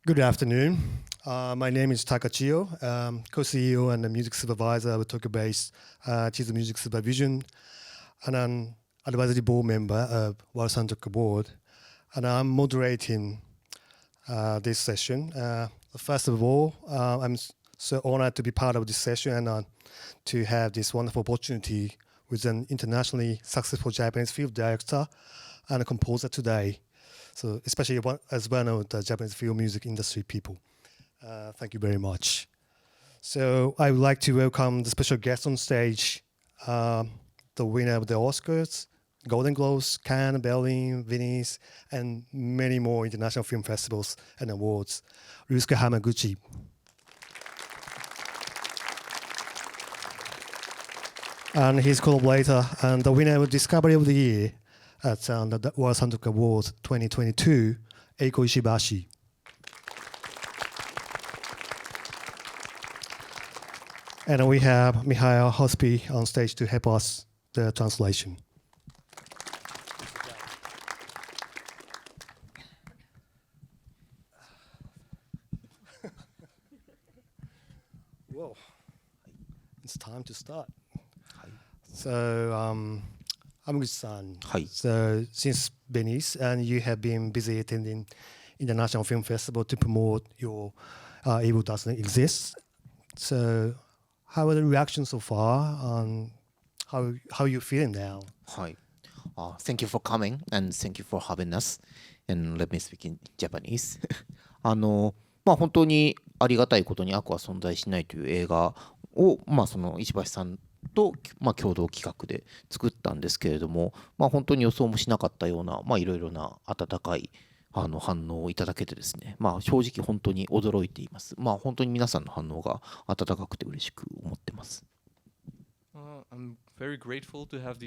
Good afternoon. My name is Takachio, co-CEO and the music supervisor of Tokyo-based Chizu Music Supervision, and an advisory board member of World Soundtrack Board. And I'm moderating this session. First of all, I'm so honored to be part of this session and to have this wonderful opportunity with an internationally successful Japanese film director and a composer today. So especially as one of the Japanese film music industry people. Thank you very much. So I would like to welcome the special guest on stage, the winner of the Oscars, Golden Globes, Cannes, Berlin, Venice, and many more international film festivals and awards, Ryûsuke Hamaguchi. And his collaborator and the winner of Discovery of the Year at the World Soundtrack Awards 2022, Eiko Ishibashi. And we have Mihail Hospi on stage to help us the translation. Whoa, it's time to start. So, Hamaguchi-san, so since Venice, and you have been busy attending international film festival to promote your Evil Doesn't Exist. So, how are the reactions so far? How are you feeling now? Hi. Thank you for coming and thank you for having us. And let me speak in Japanese. 本当にありがたいことに悪は存在しないという映画を、その石橋さんと、共同企画で作ったんですけれども、本当に予想もしなかったような、いろいろな温かい反応をいただけてですね、正直本当に驚いています。本当に皆さんの反応が温かくて嬉しく思ってます。I'm very grateful to have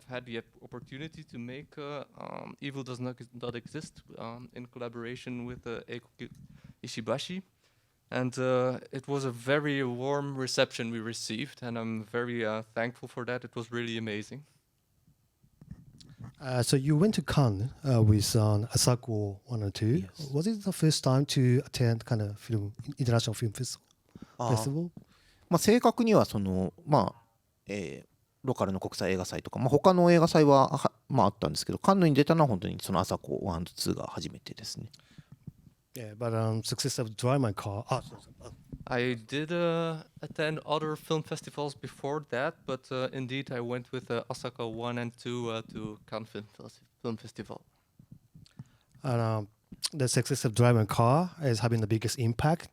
had the opportunity to make Evil Does Not Exist in collaboration with Eiko Ishibashi. And it was a very warm reception we received, and I'm very thankful for that. It was really amazing. So you went to Cannes with Asako 1 or 2. Yes. Was it the first time to attend kind of international film festival? 正確にはそのローカルの国際映画祭とか、他の映画祭はあったんですけど、カンヌに出たのは本当にそのAsako 1 and 2が初めてですね。Yeah, but success of Drive My Car. I did attend other film festivals before that, but indeed I went with Osaka 1 and 2 to Cannes Film Festival. And the success of Drive My Car is having the biggest impact.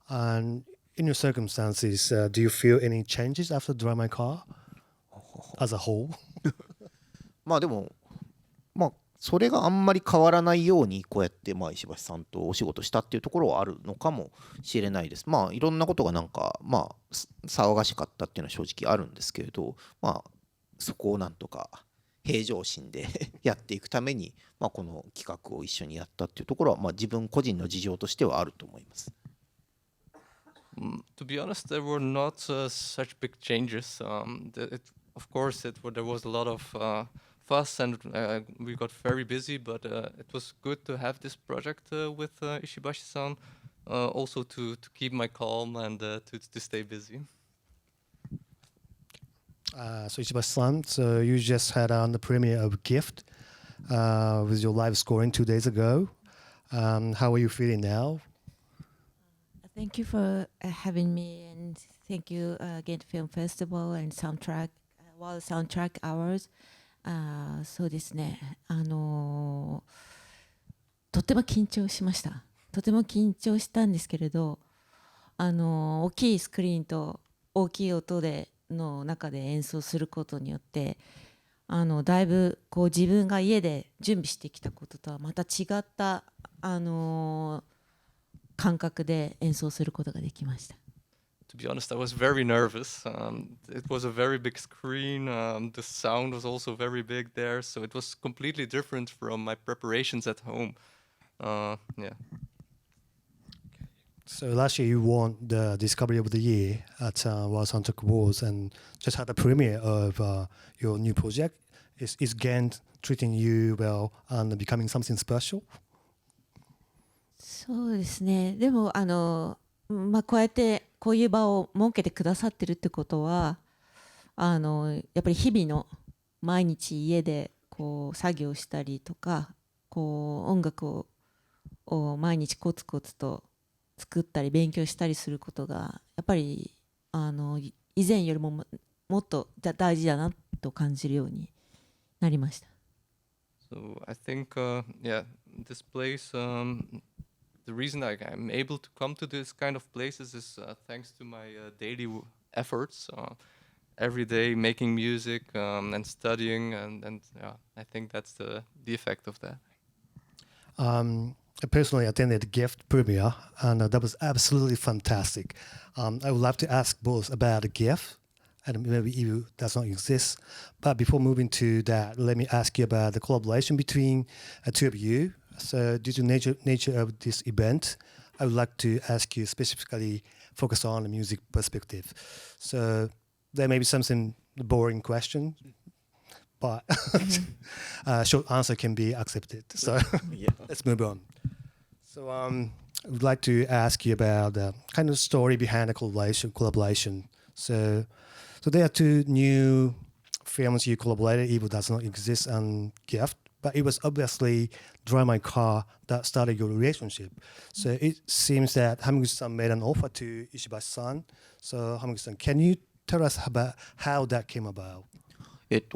And in your circumstances, do you feel any changes after Drive My Car as a whole? でもそれがあんまり変わらないようにこうやって石橋さんとお仕事したっていうところはあるのかもしれないです。いろんなことがなんか騒がしかったっていうのは正直あるんですけれど、そこをなんとか平常心でやっていくためにこの企画を一緒にやったっていうところは自分個人の事情としてはあると思います。To be honest, there were not such big changes. Of course, there was a lot of fuss and we got very busy, but it was good to have this project with Ishibashi-san, also to keep my calm and to stay busy. So Ishibashi-san, so you just had on the premiere of Gift with your live scoring 2 days ago. How are you feeling now? Thank you for having me, and thank you again to Film Festival and Soundtrack, World Soundtrack Hours. そうですね、とても緊張しました。とても緊張したんですけれど、大きいスクリーンと大きい音の中で演奏することによって、だいぶこう自分が家で準備してきたこととはまた違った、感覚で演奏することができました。To be honest, I was very nervous. It was a very big screen. The sound was also very big there, so it was completely different from my preparations at home. Yeah. So last year you won the Discovery of the Year at World Soundtrack Awards and just had a premiere of your new project. Is Gent treating you well and becoming something special? そうですね。でもこうやってこういう場を設けてくださってるってことはやっぱり日々の毎日家でこう作業したりとかこう音楽を毎日コツコツと作ったり勉強したりすることがやっぱり以前よりももっと大事だなと感じるようになりました。So I think, yeah, this place, the reason I'm able to come to this kind of places is thanks to my daily efforts. Every day making music and studying, and yeah, I think that's the effect of that. I personally attended the gift premiere, and that was absolutely fantastic. I would love to ask both about the gift, and maybe it does not exist. But before moving to that, let me ask you about the collaboration between the two of you. So due to nature of this event, I would like to ask you specifically focus on the music perspective. So there may be something boring question, but short answer can be accepted. So let's move on. So I would like to ask you about the kind of story behind the collaboration. So there are two new films you collaborated. Evil Does Not Exist and Gift, but it was obviously Drive My Car that started your relationship. So it seems that Hamaguchi-san made an offer to Ishibashi-san. So Hamaguchi-san, can you tell us about how that came about?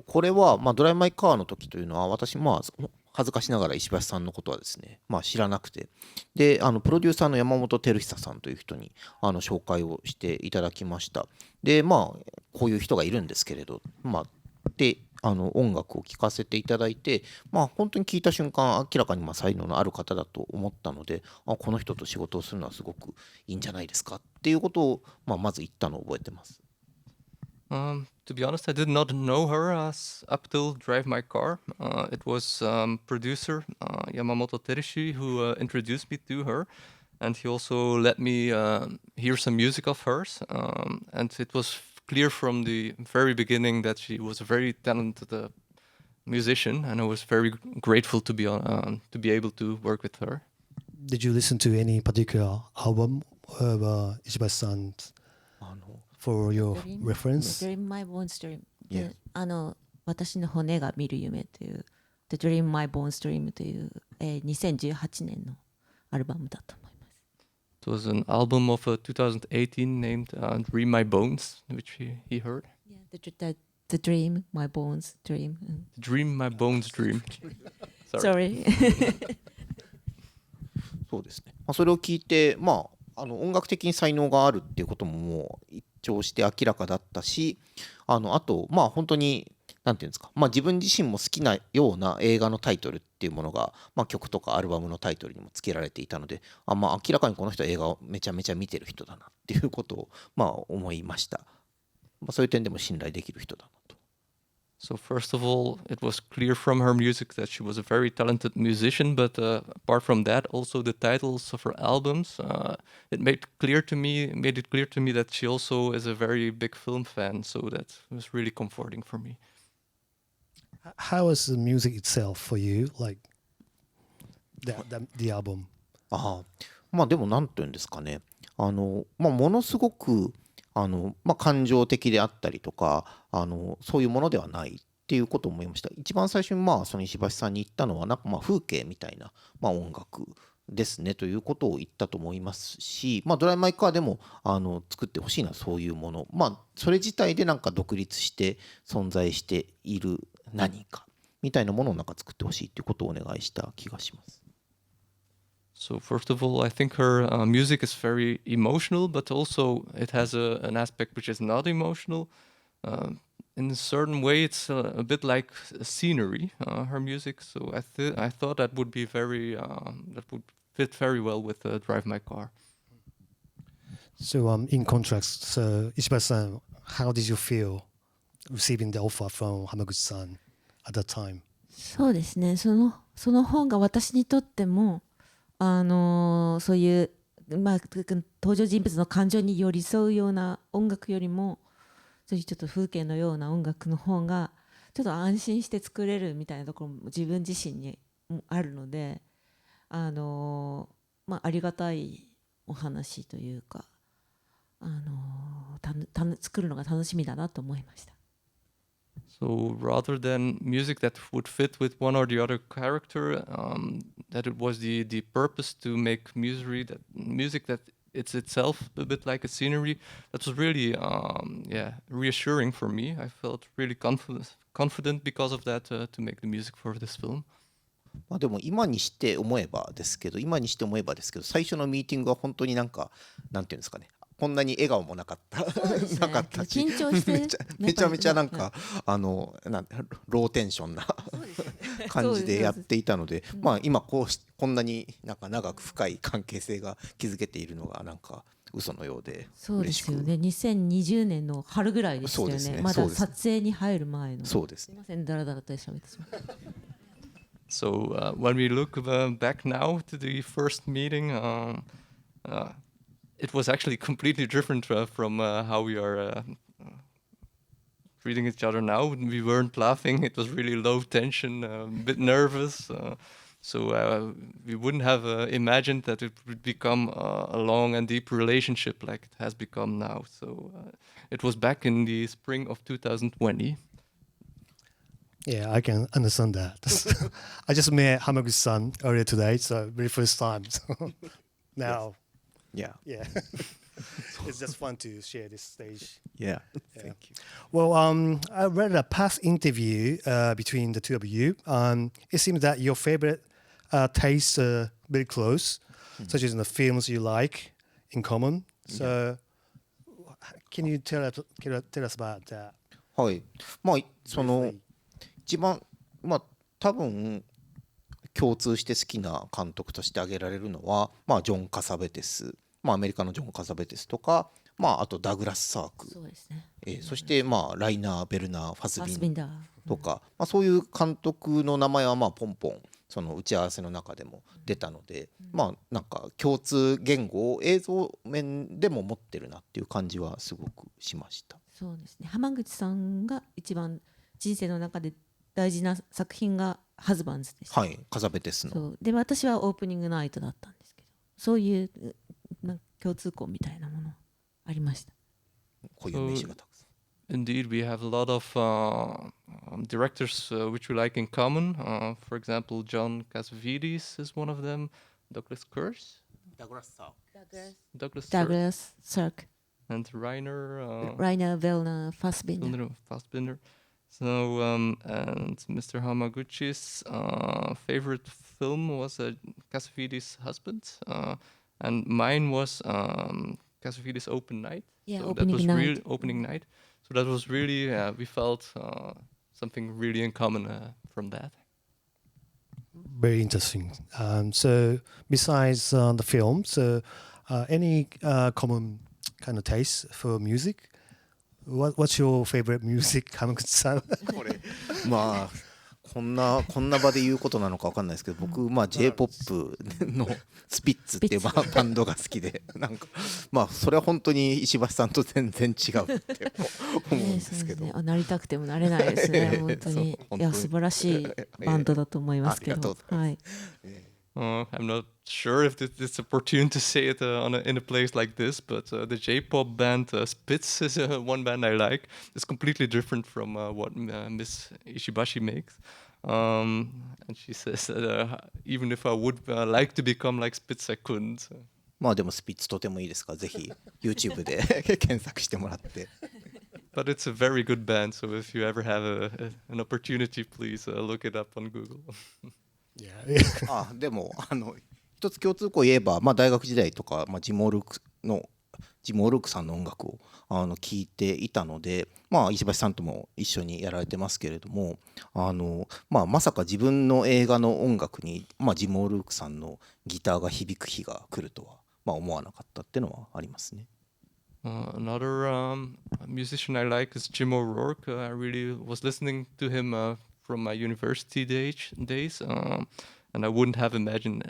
これは、ドライマイカーの時というのは、私、恥ずかしながら石橋さんのことはですね、知らなくて、で、プロデューサーの山本照久さんという人に紹介をしていただきました。で、こういう人がいるんですけれど、で、音楽を聴かせていただいて、本当に聴いた瞬間、明らかに才能のある方だと思ったので、この人と仕事をするのはすごくいいんじゃないですかっていうことを、まず言ったのを覚えてます。To be honest, I did not know her up till Drive My Car. It was producer Yamamoto Terushi who introduced me to her, and he also let me hear some music of hers. And it was clear from the very beginning that she was a very talented musician, and I was very grateful to be able to work with her. Did you listen to any particular album of Ishibashi-san's for your reference? Dream My Bones Dream. Yeah. 私の骨が見る夢という The Dream My Bones Dream という、2018年のアルバムだと思います。It was an album of 2018 named Dream My Bones, which he heard. Yeah, the Dream My Bones Dream. Dream My Bones Dream. Sorry. そうですね。それを聞いて、音楽的に才能があるっていうことももう一聴して明らかだったし、あと本当になんていうんですか、自分自身も好きなような映画のタイトルっていうものが、曲とかアルバムのタイトルにも付けられていたので、明らかにこの人は映画をめちゃめちゃ見てる人だなっていうことを思いました。そういう点でも信頼できる人だなと。So first of all, it was clear from her music that she was a very talented musician, but apart from that, also the titles of her albums, it made it clear to me that she also is a very big film fan, so that was really comforting for me. How was the music itself for you, like the album? でもなんていうんですかね、ものすごく感情的であったりとかそういうものではないっていうことを思いました。一番最初にその石橋さんに言ったのは風景みたいな、音楽ですねということを言ったと思いますし、ドライマイカーでも作ってほしいのはそういうもの、それ自体で独立して存在している何かみたいなものを作ってほしいっていうことをお願いした気がします。So first of all, I think her music is very emotional, but also it has an aspect which is not emotional. In a certain way, it's a bit like scenery, her music. So I thought that would be that would fit very well with Drive My Car. So in contrast, so Ishibashi-san, how did you feel receiving the offer from Hamaguchi-san at that time? そうですね。その本が私にとってもそういう、登場人物の感情に寄り添うような音楽よりもそういうちょっと風景のような音楽の方がちょっと安心して作れるみたいなところも自分自身にあるのでありがたいお話というか、作るのが楽しみだなと思いました。So rather than music that would fit with one or the other character, that it was the purpose to make music that it's itself a bit like a scenery. That was really reassuring for me. I felt really confident because of that to make the music for this film. まあでも今にして思えばですけど最初のミーティングは本当になんていうんですかね、こんなに笑顔もなかったなかったし、緊張してめちゃめちゃローテンションな感じでやっていたので、まあ今こんなに長く深い関係性が築けているのが嘘のようで嬉しく。そうですよね。2020年の春ぐらいでしたよね。まだ撮影に入る前の。そうです。すみません、だらだらと喋ってしまった。So when we look back now to the first meeting, it was actually completely different from how we are treating each other now. We weren't laughing. It was really low tension, a bit nervous. So we wouldn't have imagined that it would become a long and deep relationship like it has become now. So it was back in the spring of 2020. Yeah, I can understand that. I just met Hamaguchi-san earlier today, so very first time. So now, yeah. It's just fun to share this stage. Yeah. Thank you. Well, I read a past interview between the two of you. It seems that your favorite tastes are very close, such as in the films you like in common. So, can you tell us about that? はい。まあその一番多分共通して好きな監督として挙げられるのは、ジョン・カサベテス、アメリカのジョン・カサベテスとか、あとダグラス・サーク、そうですね。そしてライナー・ベルナー・ファスビンダーとか、そういう監督の名前はポンポンその打ち合わせの中でも出たので、なんか共通言語を映像面でも持ってるなっていう感じはすごくしました。そうですね。浜口さんが一番人生の中で大事な作品がハズバンズです。はい、カサベテスの。そうで、私はオープニングナイトだったんですけど、そういう共通項みたいなものありました。こういう名詞がたくさん。Indeed, we have a lot of directors which we like in common. For example, John Cassavetes is one of them. Douglas Sirk. Douglas Sirk. And Rainer Werner Fassbinder. So, and Mr. Hamaguchi's favorite film was Cassavetes' Husband, and mine was Cassavetes' Open Night. Yeah, so opening that was night. Really opening night. So that was really, we felt something really in common from that. Very interesting. So besides the film, so any common kind of taste for music? What's your favorite music, Hamaguchi-san? これこんな場で言うことなのか分かんないですけど、僕J-POP のスピッツっていうバンドが好きで、なんかそれは本当に石橋さんと全然違うって思うんですけど、なりたくてもなれないですね。本当にいや素晴らしいバンドだと思いますけど。はい。I'm not sure if it's opportune to say it in a place like this, but the J-pop band Spitz is one band I like. It's completely different from what Miss Ishibashi makes. And she says that even if I would like to become like Spitz, I couldn't. でもスピッツとてもいいですから、ぜひ YouTube で検索してもらって。But it's a very good band, so if you ever have an opportunity, please look it up on Google. でも一つ共通項言えば、大学時代とか、ジモルクさんの音楽を聴いていたので、石橋さんとも一緒にやられてますけれども、まさか自分の映画の音楽に、ジモルクさんのギターが響く日が来るとは、思わなかったっていうのはありますね。Another musician I like is Jim O'Rourke. I really was listening to him from my university days, and I wouldn't have imagined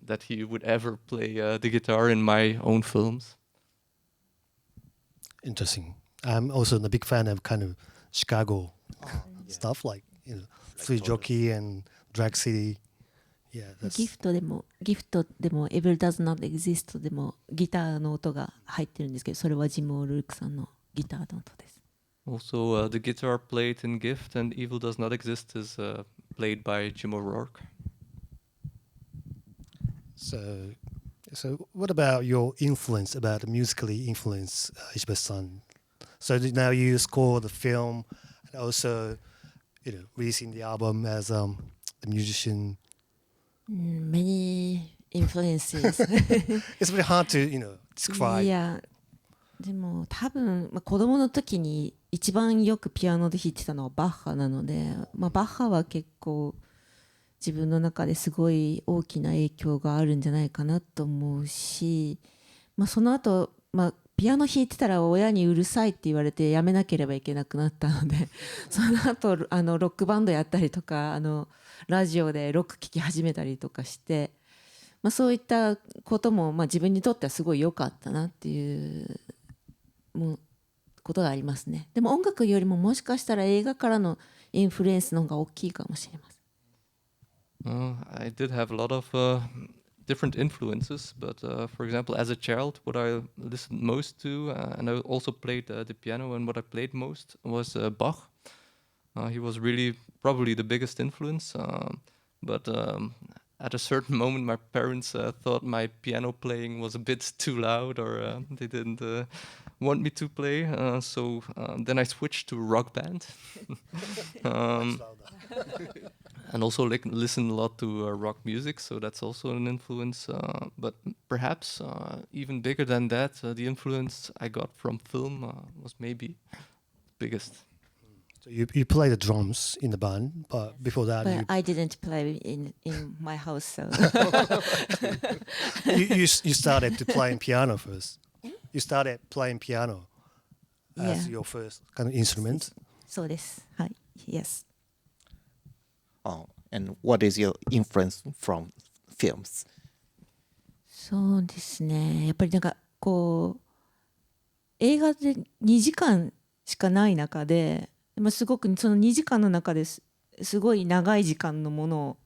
that he would ever play the guitar in my own films. Interesting. I'm also a big fan of kind of Chicago stuff, like Free Jockey and Drag City. Yeah, that's ギフトでもEver Does Not Exist でもギターの音が入ってるんですけど、それはジム・オルークさんのギターの音です。Also, the guitar played in Gift and Evil Does Not Exist is played by Jim O'Rourke. So what about your influence, about musically influence Ishibashi-san? So now you score the film and also, releasing the album as a musician. Many influences. It's very hard to, describe. いや、でも多分、子供の時に一番よくピアノで弾いてたのはバッハなので、バッハは結構自分の中ですごい大きな影響があるんじゃないかなと思うし、その後、ピアノ弾いてたら親にうるさいって言われてやめなければいけなくなったのでその後ロックバンドやったりとかラジオでロック聴き始めたりとかして、そういったことも、自分にとってはすごい良かったなっていうことがありますね。でも音楽よりももしかしたら映画からのインフルエンスの方が大きいかもしれません。I did have a lot of different influences, but for example, as a child, what I listened most to, and I also played the piano, and what I played most was Bach. He was really probably the biggest influence, but at a certain moment, my parents thought my piano playing was a bit too loud, or they didn't want me to play. So then I switched to rock band. And also listen a lot to rock music, so that's also an influence. But perhaps even bigger than that, the influence I got from film was maybe the biggest. So you play the drums in the band, but before that, But I didn't play in my house, so you started to play piano first. You started playing piano as your first kind of instrument. そうです。はい。Yes. And what is your influence from films? そうですね。やっぱり映画で2時間しかない中で、すごくその2時間の中ですごい長い時間の物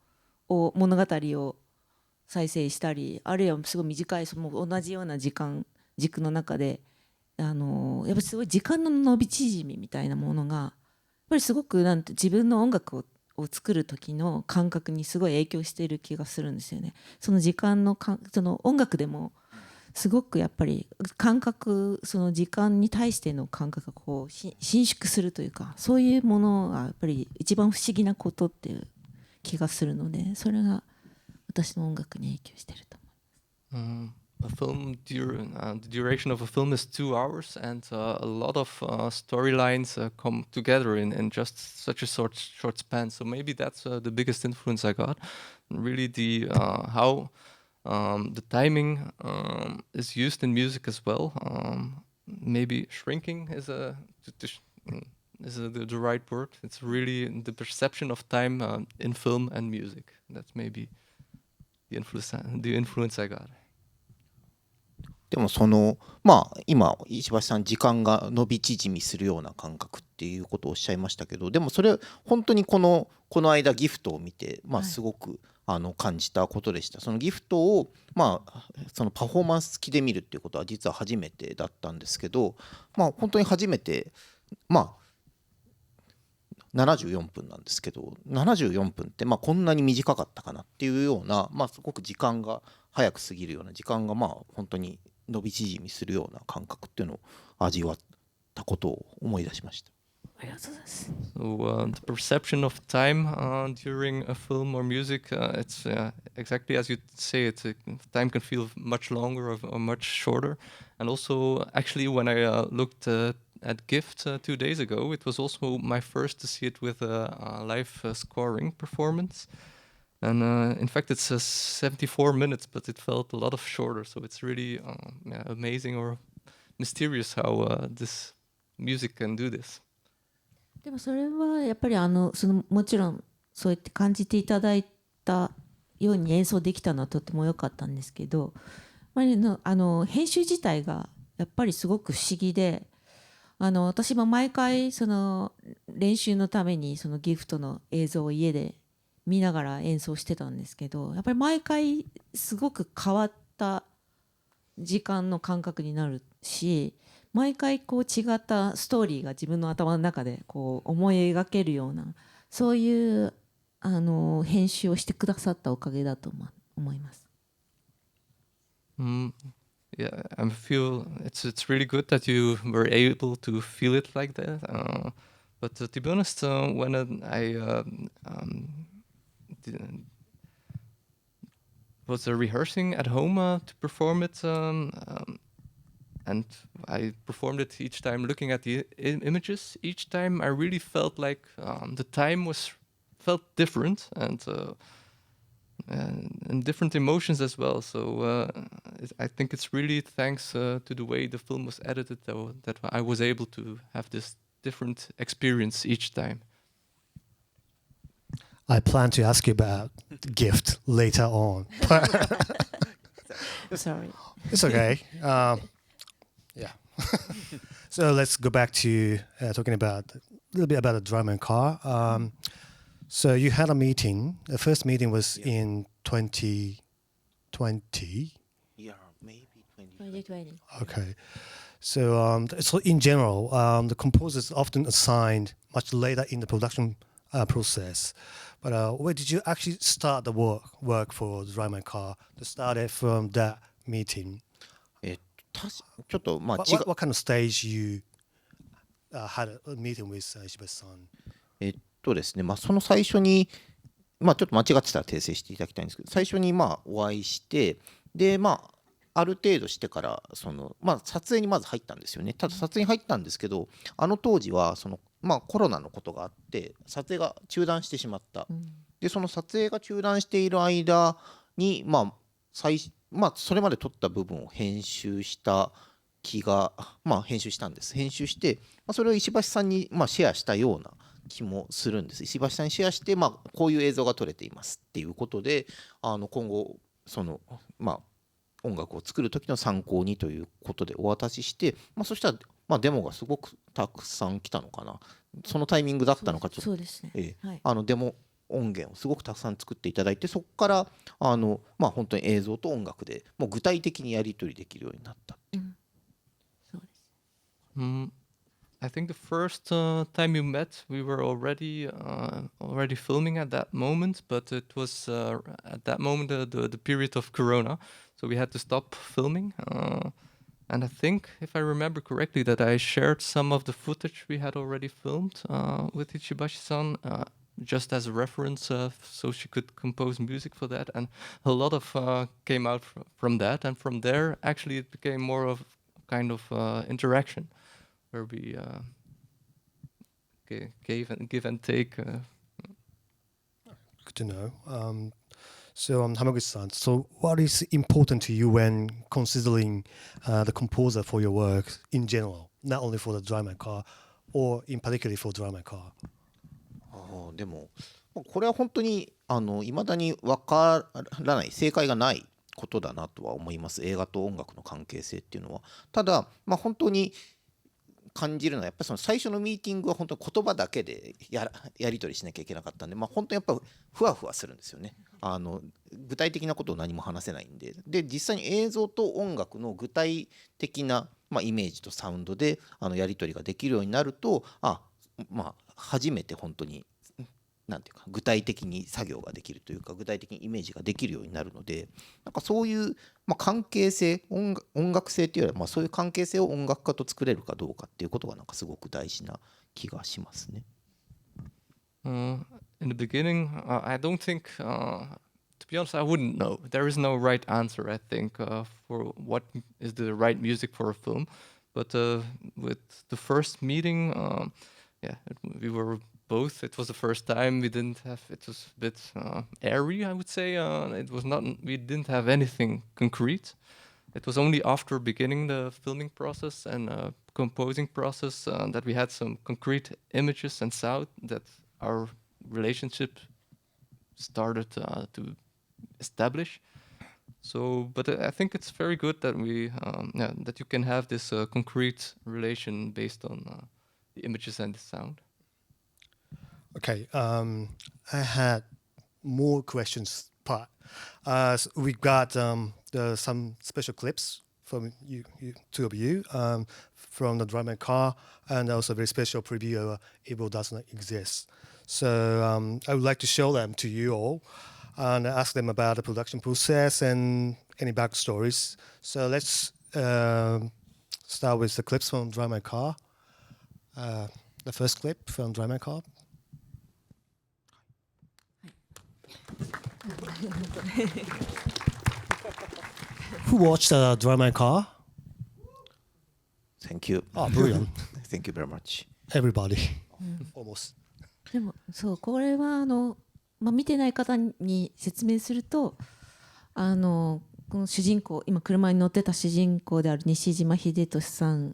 語を再生したり、あるいはすごい短い同じような時間軸の中でやっぱりすごい時間の伸び縮みみたいなものがやっぱりすごく自分の音楽を作る時の感覚にすごい影響している気がするんですよね。その時間のその音楽でもすごくやっぱり感覚、その時間に対しての感覚が伸縮するというか、そういうものがやっぱり一番不思議なことっていう気がするので、それが私の音楽に影響していると思います。A film, the duration of a film is 2 hours, and a lot of storylines come together in just such a short span. So maybe that's the biggest influence I got. Really, the how the timing is used in music as well. Maybe shrinking is the right word. It's really the perception of time in film and music. That's maybe the influence I got. でも今石橋さん時間が伸び縮みするような感覚っていうことをおっしゃいましたけど、でもそれ本当にこの間ギフトを見て、すごく感じたことでした。そのギフトをそのパフォーマンス付きで見るっていうことは実は初めてだったんですけど、本当に初めて74分なんですけど、74分ってこんなに短かったかなっていうような、すごく時間が早く過ぎるような、時間が本当に伸び縮みするような感覚っていうのを味わったことを思い出しました。ありがとうございます。So the perception of time during a film or music, it's exactly as you say. Time can feel much longer or much shorter. And also, actually, when I looked at Gift 2 days ago, it was also my first to see it with a live scoring performance. And in fact, it's 74 minutes, but it felt a lot of shorter. So it's really amazing or mysterious how this music can do this. でもそれはやっぱりもちろんそうやって感じていただいたように演奏できたのはとても良かったんですけど、編集自体がやっぱりすごく不思議で、私も毎回練習のためにそのギフトの映像を家で見ながら演奏してたんですけど、やっぱり毎回すごく変わった時間の感覚になるし、毎回こう違ったストーリーが自分の頭の中でこう思い描けるような、そういう編集をしてくださったおかげだと思います。Yeah, I feel it's really good that you were able to feel it like that. But to be honest, when I was rehearsing at home to perform it, and I performed it each time looking at the images. Each time I really felt like the time felt different and different emotions as well. So I think it's really thanks to the way the film was edited that I was able to have this different experience each time. I plan to ask you about gift later on. Sorry. It's okay. Yeah. So let's go back to talking about a little bit about the drum and car. So you had a meeting. The first meeting was in 2020. Yeah, maybe 2020. Okay. So in general, the composers often assigned much later in the production process. But where did you actually start the work for the drum and car? To start it from that meeting. ちょっとWhat kind of stage you had a meeting with Ishibashi-san? ですね、その最初に、ちょっと間違ってたら訂正していただきたいんですけど、最初にお会いして、である程度してから撮影にまず入ったんですよね。ただ撮影に入ったんですけど、当時はコロナのことがあって撮影が中断してしまった。でその撮影が中断している間にそれまで撮った部分を編集した編集したんです。編集して、それを石橋さんにシェアしたような気もするんです。石橋さんにシェアして、こういう映像が撮れていますっていうことで、今後音楽を作る時の参考にということでお渡しして、そしたら、デモがすごくたくさん来たのかな。そのタイミングだったのかちょっとそうですね、デモ音源をすごくたくさん作っていただいて、そこから本当に映像と音楽でもう具体的にやり取りできるようになったっていう。そうです。I think the first time you met, we were already filming at that moment, but it was at that moment the period of Corona, so we had to stop filming. And I think, if I remember correctly, that I shared some of the footage we had already filmed with Ishibashi-san, just as a reference, so she could compose music for that. And a lot of came out from that, and from there, actually, it became more of kind of interaction, where we give and take. Good to know. So Hamaguchi-san, so what is important to you when considering the composer for your work in general, not only for the drum and car, or in particular for drum and car? でもこれは本当に未だに分からない、正解がないことだなとは思います。映画と音楽の関係性っていうのは。ただ本当に感じるのはやっぱりその最初のミーティングは本当に言葉だけでやり取りしなきゃいけなかったんで、本当にやっぱふわふわするんですよね。具体的なことを何も話せないんで、実際に映像と音楽の具体的な、イメージとサウンドでやり取りができるようになると、初めて本当になんていうか具体的に作業ができるというか、具体的にイメージができるようになるので、なんかそういう、関係性、音楽性っていうよりは、そういう関係性を音楽家と作れるかどうかっていうことがなんかすごく大事な気がしますね。In the beginning, I don't think, to be honest, I wouldn't know. There is no right answer, I think, for what is the right music for a film. But with the first meeting, we were both. It was the first time we didn't have. It was a bit airy, I would say. It was not. We didn't have anything concrete. It was only after beginning the filming process and composing process that we had some concrete images and sound that our relationship started to establish. So, but I think it's very good that that you can have this concrete relation based on the images and the sound. Okay, I had more questions part. So we've got some special clips from two of you, from the drum and car, and also a very special preview of Evil Does Not Exist. So I would like to show them to you all and ask them about the production process and any backstories. So let's start with the clips from drum and car. The first clip from drum and car. Who watched Drum and Car? Thank you. Oh, brilliant. Thank you very much. Everybody. Almost. でもそうこれは見てない方に説明するとこの主人公今車に乗ってた主人公である西島秀俊さん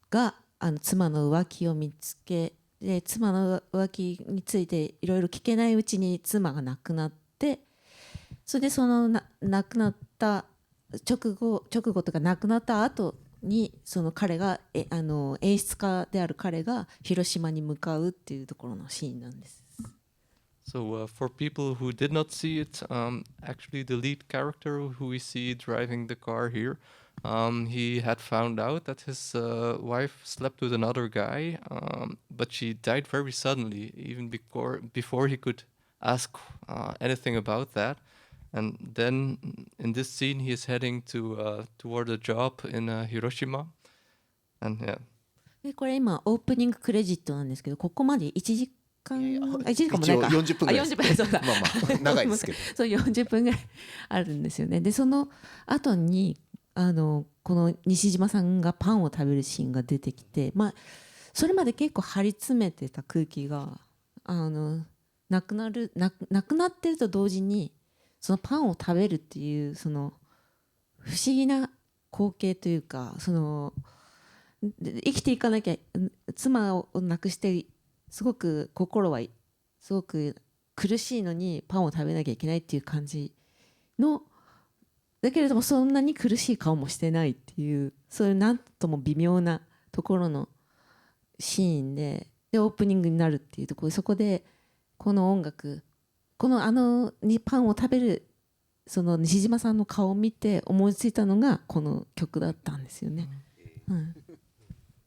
が妻の浮気を見つけで妻の浮気についていろいろ聞けないうちに妻が亡くなってそれでその亡くなった直後とか亡くなった後にその彼が演出家である彼が広島に向かうっていうところのシーンなんです。So for people who did not see it, actually the lead character who we see driving the car here, he had found out that his wife slept with another guy, but she died very suddenly, even before he could ask anything about that. And then in this scene, he is heading toward a job in Hiroshima. And yeah. でこれ今オープニングクレジットなんですけど、ここまで1時間1時間もないか。40分ぐらい。40分そうだ。まあまあ長いですけど。そう40分ぐらいあるんですよね。でその後にこの西島さんがパンを食べるシーンが出てきて、まあそれまで結構張り詰めてた空気がなくなってると同時に。そのパンを食べるっていうその不思議な光景というか生きていかなきゃ妻を亡くしてすごく心はすごく苦しいのにパンを食べなきゃいけないっていう感じのだけれどもそんなに苦しい顔もしてないっていうそういうなんとも微妙なところのシーンでオープニングになるっていうところでそこでこの音楽このパンを食べるその西島さんの顔を見て思いついたのがこの曲だったんですよね。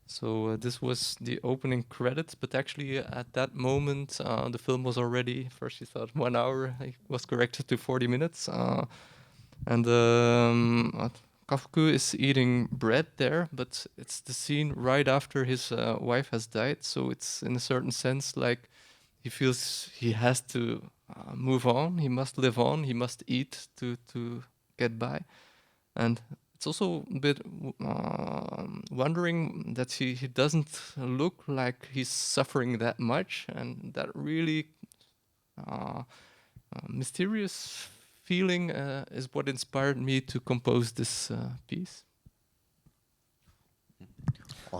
So this was the opening credits, but actually at that moment the film was already, first he thought 1 hour, it was corrected to 40 minutes. And Kafuku is eating bread there, but it's the scene right after his wife has died. So it's in a certain sense like he feels he has to move on, he must live on, he must eat to get by. And it's also a bit wondering that he doesn't look like he's suffering that much, and that really mysterious feeling is what inspired me to compose this piece.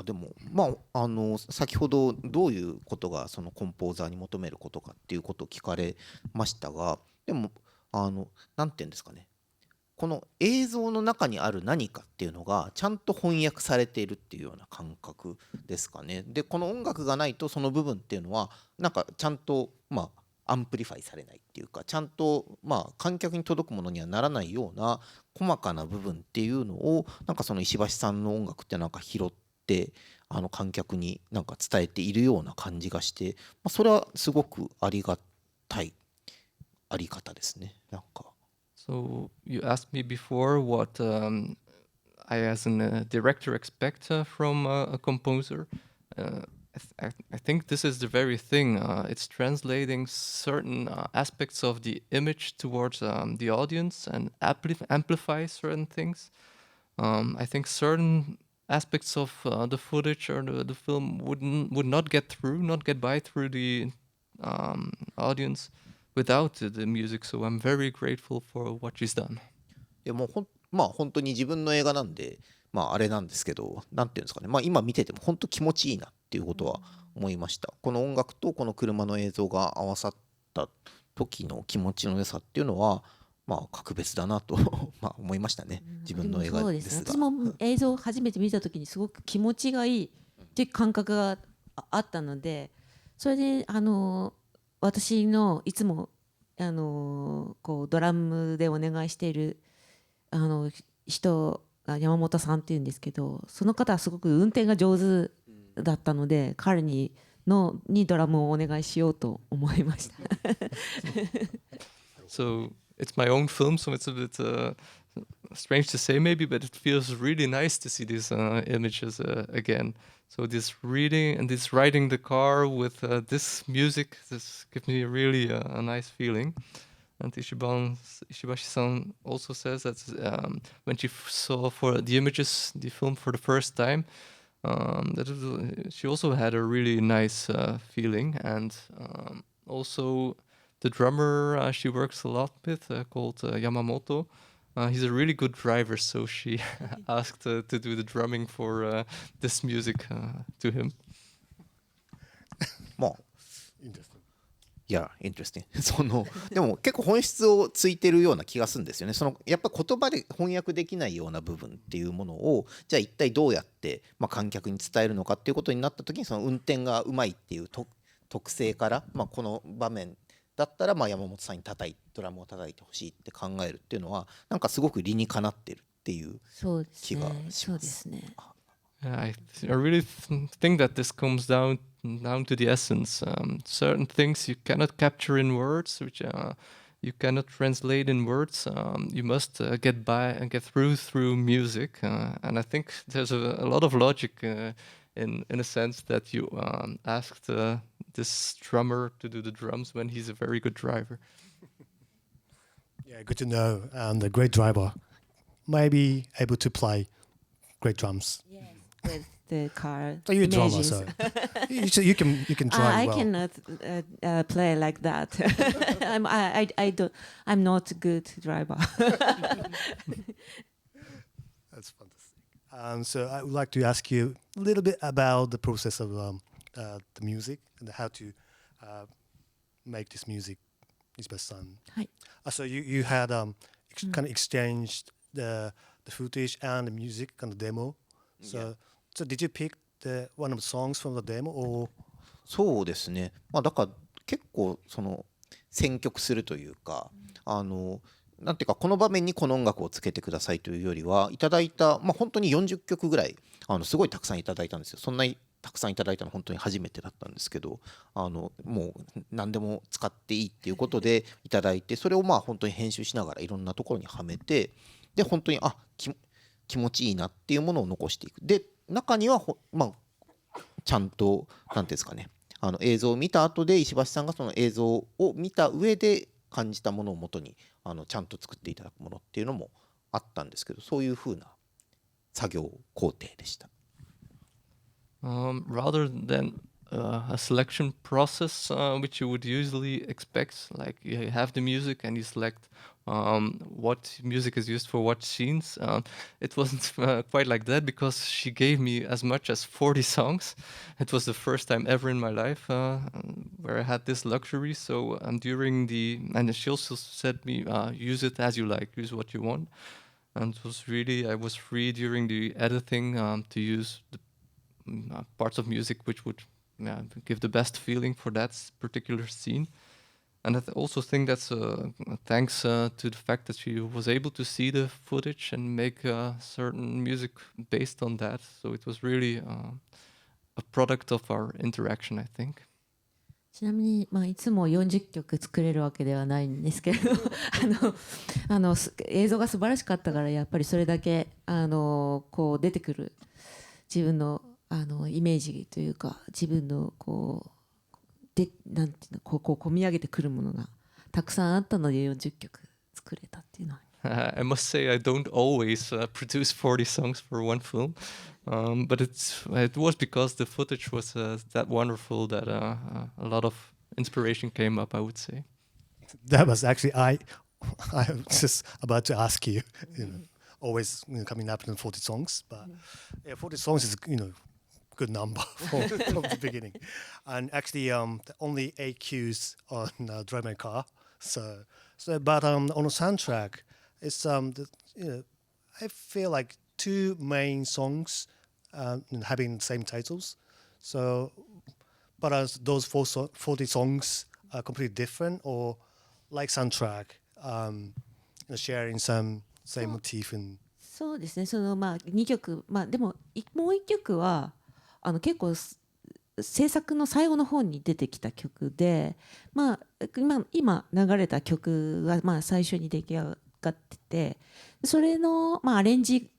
でもまあ先ほどどういうことがそのコンポーザーに求めることかっていうことを聞かれましたが、でもなんていうんですかね、この映像の中にある何かっていうのがちゃんと翻訳されているっていうような感覚ですかね。でこの音楽がないとその部分っていうのはなんかちゃんとアンプリファイされないっていうかちゃんと観客に届くものにはならないような細かな部分っていうのをなんかその石橋さんの音楽ってなんか拾って観客になんか伝えているような感じがして、それはすごくありがたいあり方ですね。なんか。So you asked me before what I as a director expect from a composer. I think this is the very thing. It's translating certain aspects of the image towards the audience and amplify certain things. I think certain aspects of the footage or the film would not get by through the audience without the music. So I'm very grateful for what she's done. いやもう本当に自分の映画なんであれなんですけど、なんていうんですかね、今見てても本当気持ちいいなっていうことは思いました。この音楽とこの車の映像が合わさった時の気持ちの良さっていうのは格別だなと思いましたね。自分の映画ですが。私も映像を初めて見た時にすごく気持ちがいいっていう感覚があったので、それで私のいつもこうドラムでお願いしている人が山本さんっていうんですけど、その方はすごく運転が上手だったので、彼にドラムをお願いしようと思いました。So it's my own film, so it's a bit strange to say maybe, but it feels really nice to see these images again. So this reading and this riding the car with this music, this gives me really a nice feeling. And Ishibashi-san also says that when she saw for the images, the film for the first time, she also had a really nice feeling. And also the drummer she works a lot with, called Yamamoto, he's a really good driver, so she asked to do the drumming for this music to him. まあいや、interesting でも結構本質をついてるような気がするんですよね。やっぱ言葉で翻訳できないような部分っていうものを、じゃあ一体どうやって、観客に伝えるのかっていうことになった時に、その運転がうまいっていう特性から、この場面だったら山本さんにドラムを叩いてほしいって考えるっていうのは、なんかすごく理にかなってるっていう気がします。そうですね。I really think that this comes down to the essence. Certain things you cannot capture in words, which you cannot translate in words. You must get through music, and I think there's a lot of logic in a sense that you asked this drummer to do the drums when he's a very good driver. Yeah, good to know. And a great driver may be able to play great drums. Yes, with the car. So you're a drummer, so you can drive well. I cannot play like that. I'm not a good driver. That's fantastic. So I would like to ask you a little bit about the process of the music and how to make this music, Ishibashi-san. So you had kind of exchanged the footage and the music and the demo. So did you pick one of the songs from the demo or? そうですね。だから結構選曲するというか、なんていうかこの場面にこの音楽をつけてくださいというよりはいただいた、本当に40曲ぐらいすごいたくさんいただいたんですよ。そんなにたくさんいただいたの本当に初めてだったんですけど、もう何でも使っていいっていうことでいただいて、それを本当に編集しながらいろんなところにはめて、で本当に気持ちいいなっていうものを残していく。で中にはちゃんと何ていうんですかね、映像を見た後で石橋さんがその映像を見た上で感じたものをもとにちゃんと作っていただくものっていうのもあったんですけど、そういう風な作業工程でした。Rather than a selection process, which you would usually expect, like you have the music and you select what music is used for what scenes. It wasn't quite like that because she gave me as much as 40 songs. It was the first time ever in my life where I had this luxury. So and she also said me, use it as you like, use what you want. And it was really, I was free during the editing to use the parts of music which would give the best feeling for that particular scene. And I also think that's thanks to the fact that she was able to see the footage and make certain music based on that. So it was really a product of our interaction, I think. ちなみに、いつも40曲作れるわけではないんですけれど映像が素晴らしかったからやっぱりそれだけこう出てくる自分のイメージというか自分のなんていうのこう込み上げてくるものがたくさんあったので40曲作れたっていうのは。I must say I don't always produce 40 songs for one film, but it was because the footage was that wonderful that a lot of inspiration came up, I would say. That was actually I was just about to ask you, always coming up in 40 songs, but 40 songs is good number from the beginning, and actually only 8 cues on Drive My Car. So but on the soundtrack, it's I feel like 2 main songs having the same titles. So, but as those 40 songs are completely different, or like soundtrack, sharing some same motif and そうですね、そのまあ2曲、まあ、でももう1曲は結構制作の最後の方に出てきた曲で、まあ、今流れた曲がまあ最初に出来上がってて、それのまあアレンジ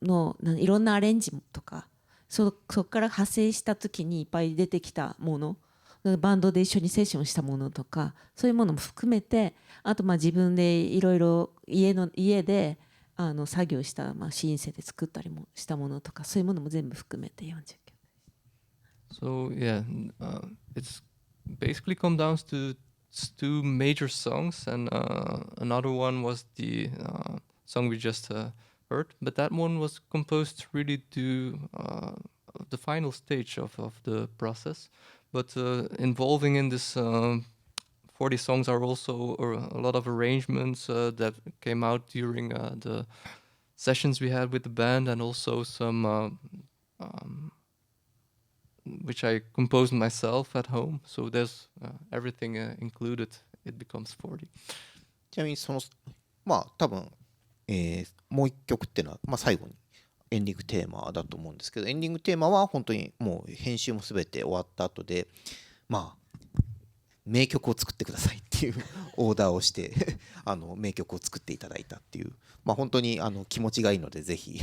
のいろんなアレンジとかそこから派生した時にいっぱい出てきたもの、バンドで一緒にセッションしたものとかそういうものも含めて、あとまあ自分でいろいろ家で作業した、まあ、シンセで作ったりもしたものとかそういうものも全部含めて40曲。So yeah, it's basically come down to two major songs, and another one was the song we just heard. But that one was composed really to the final stage of the process. But involving in this 40 songs are also a lot of arrangements that came out during the sessions we had with the band, and also some which I composed myself at home. So there's everything included. It becomes 40. ちなみにまあ多分、もう一曲っていうのは、まあ、最後にエンディングテーマだと思うんですけど、エンディングテーマは本当にもう編集も全て終わった後で、まあ名曲を作ってくださいっていうオーダーをして名曲を作っていただいたっていう、まあ本当に気持ちがいいので、ぜひ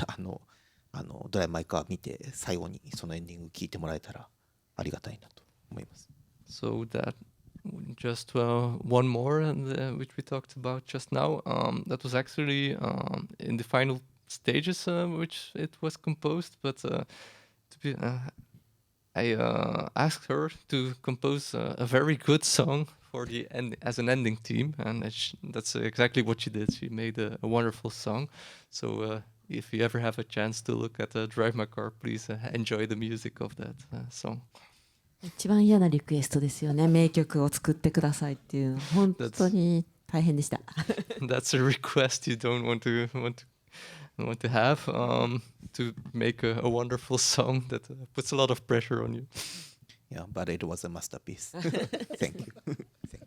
ドライマイカー見て最後にそのエンディング聞いてもらえたらありがたいなと思います。So that just one more, which we talked about just now. That was actually in the final stages, which it was composed. But I asked her to compose a very good song for the end as an ending theme, and that's exactly what she did. She made a wonderful song. So if you ever have a chance to look at Drive My Car, please enjoy the music of that song. 一番嫌なリクエストですよね、名曲を作ってくださいっていう、本当に大変でした。That's a request you don't want to have, to make a wonderful song that puts a lot of pressure on you. Yeah, but it was a masterpiece. Thank you. Thank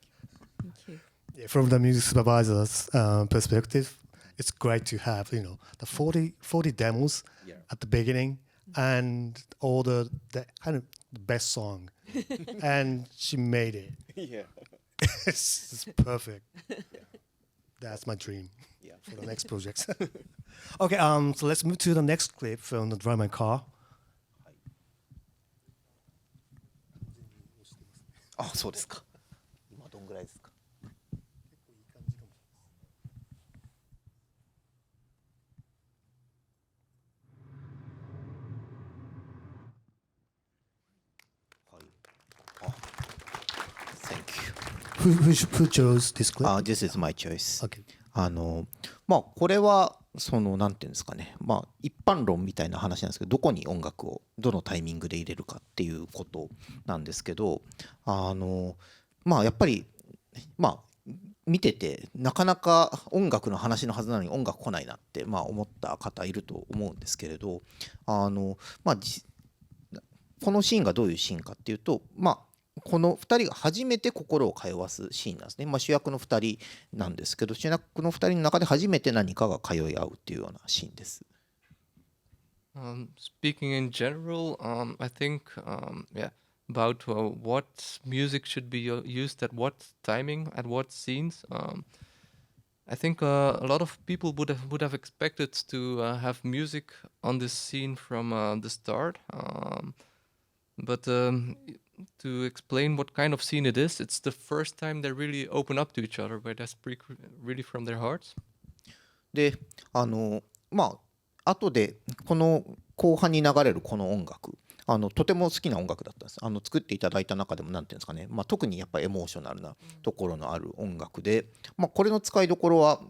you. yeah, from the music supervisor's perspective, it's great to have the 40 demos at the beginning and all the kind of the best song, and she made it. Yeah. It's perfect. Yeah. That's my dream. Yeah. For the next project. Okay, so let's move to the next clip from the Drive My Car. あ、そうですか。今どんぐらいですか。はい。あ、Thank you. Who chose this clip? This is my choice. Okay. まあこれはなんていうんですかね、まあ一般論みたいな話なんですけど、どこに音楽をどのタイミングで入れるかっていうことなんですけど、まあやっぱりまあ見ててなかなか音楽の話のはずなのに音楽来ないなってまあ思った方いると思うんですけれど、まあこのシーンがどういうシーンかっていうと、まあこの2人が初めて心を通わすシーンなんですね。まあ、主役の2人なんですけど、主役の2人の中で初めて何かが通い合うっていうようなシーンです。Speaking in general, I think, about what music should be used at what timing, at what scenes. I think a lot of people would have expected to have music on this scene from the start, but to explain what kind of scene it is, it's the first time they really open up to each other, where they speak really from their hearts. で、まあ後でこの後半に流れるこの音楽、とても好きな音楽だったんです。作っていただいた中でもなんていうんですかね、まあ、特にやっぱりエモーショナルなところのある音楽で、まあ、これの使いどころは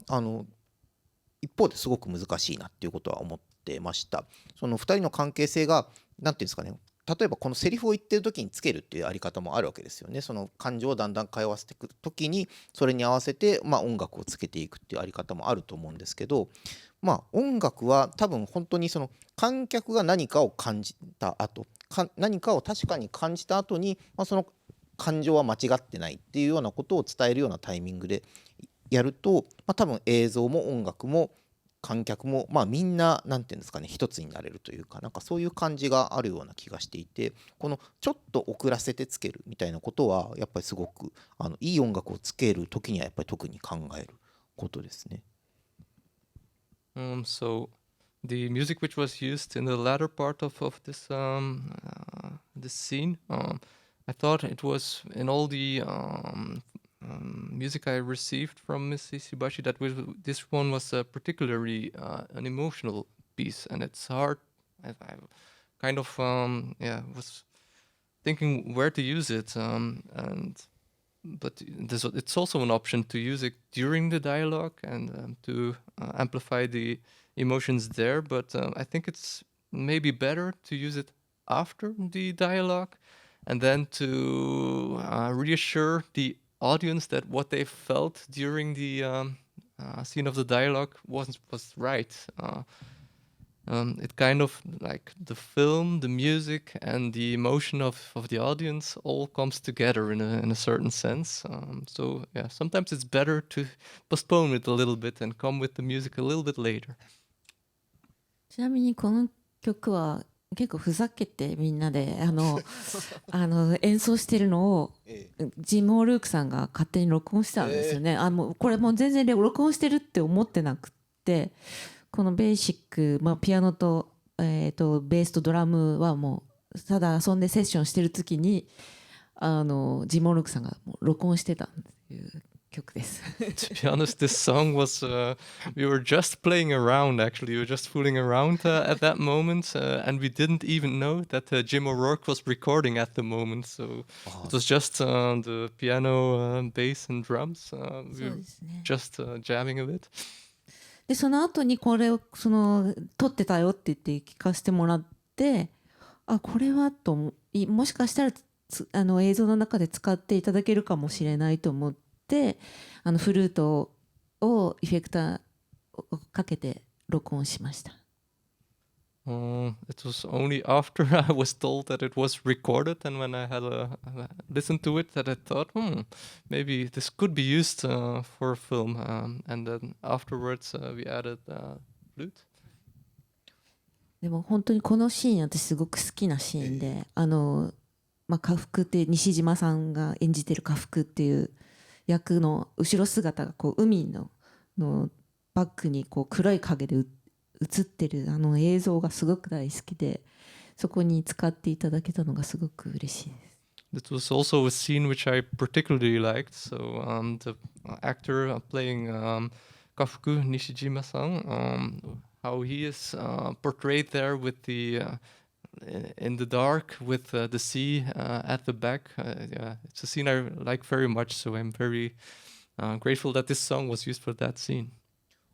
一方ですごく難しいなっていうことは思ってました。その2人の関係性がなんていうんですかね、例えばこのセリフを言ってる時につけるっていうやり方もあるわけですよね。その感情をだんだん通わせていく時にそれに合わせてまあ音楽をつけていくっていうやり方もあると思うんですけど、まあ音楽は多分本当にその観客が何かを感じた後、何かを確かに感じた後に、まあ、その感情は間違ってないっていうようなことを伝えるようなタイミングでやると、多分映像も音楽も観客もみんななんていうんですかね、一つになれるというか、なんかそういう感じがあるような気がしていて、このちょっと遅らせてつけるみたいなことはやっぱりすごくいい音楽をつける時にはやっぱり特に考えることですね。So the music which was used in the latter part of this this scene, I thought it was in all the music I received from Miss Ishibashi that this one was particularly an emotional piece, and it's hard. I kind of was thinking where to use it, but it's also an option to use it during the dialogue and to amplify the emotions there. But I think it's maybe better to use it after the dialogue, and then to reassure the audience that what they felt during the scene of the dialogue was right. It kind of like the film, the music, and the emotion of the audience all comes together in a certain sense. So yeah, sometimes it's better to postpone it a little bit and come with the music a little bit later. ちなみにこの曲は結構ふざけてみんなで演奏してるのをジム・オルークさんが勝手に録音してたんですよね。もうこれもう全然録音してるって思ってなくって、このベーシック、ピアノと、ベースとドラムはもうただ遊んでセッションしてる時にジム・オルークさんがもう録音してたっていう曲です。To be honest, this song was we were just playing around. Actually, we were just fooling around at that moment, and we didn't even know that Jim O'Rourke was recording at the moment. So it was just the piano, bass, and drums. We were just jamming a bit. でその後にこれを撮ってたよって言って聞かせてもらって、これはともしかしたら映像の中で使っていただけるかもしれないと思ってフルートをエフェクターをかけて録音しました。It was only after I was told that it was recorded and when I had listened to it that I thought, maybe this could be used for a film. And then afterwards we added flute. でも本当にこのシーン私すごく好きなシーンで、家福って西島さんが演じてる家福っていう役の後ろ姿がこう海のバックにこう黒い影で映ってる映像がすごく大好きで、そこに使っていただけたのがすごく嬉しいです。It was also a scene which I particularly liked. So the actor playing Kafuku Nishijima-san, how he is portrayed there with the in the dark with the sea at the back. Yeah, it's a scene I like very much. So I'm very grateful that this song was used for that scene.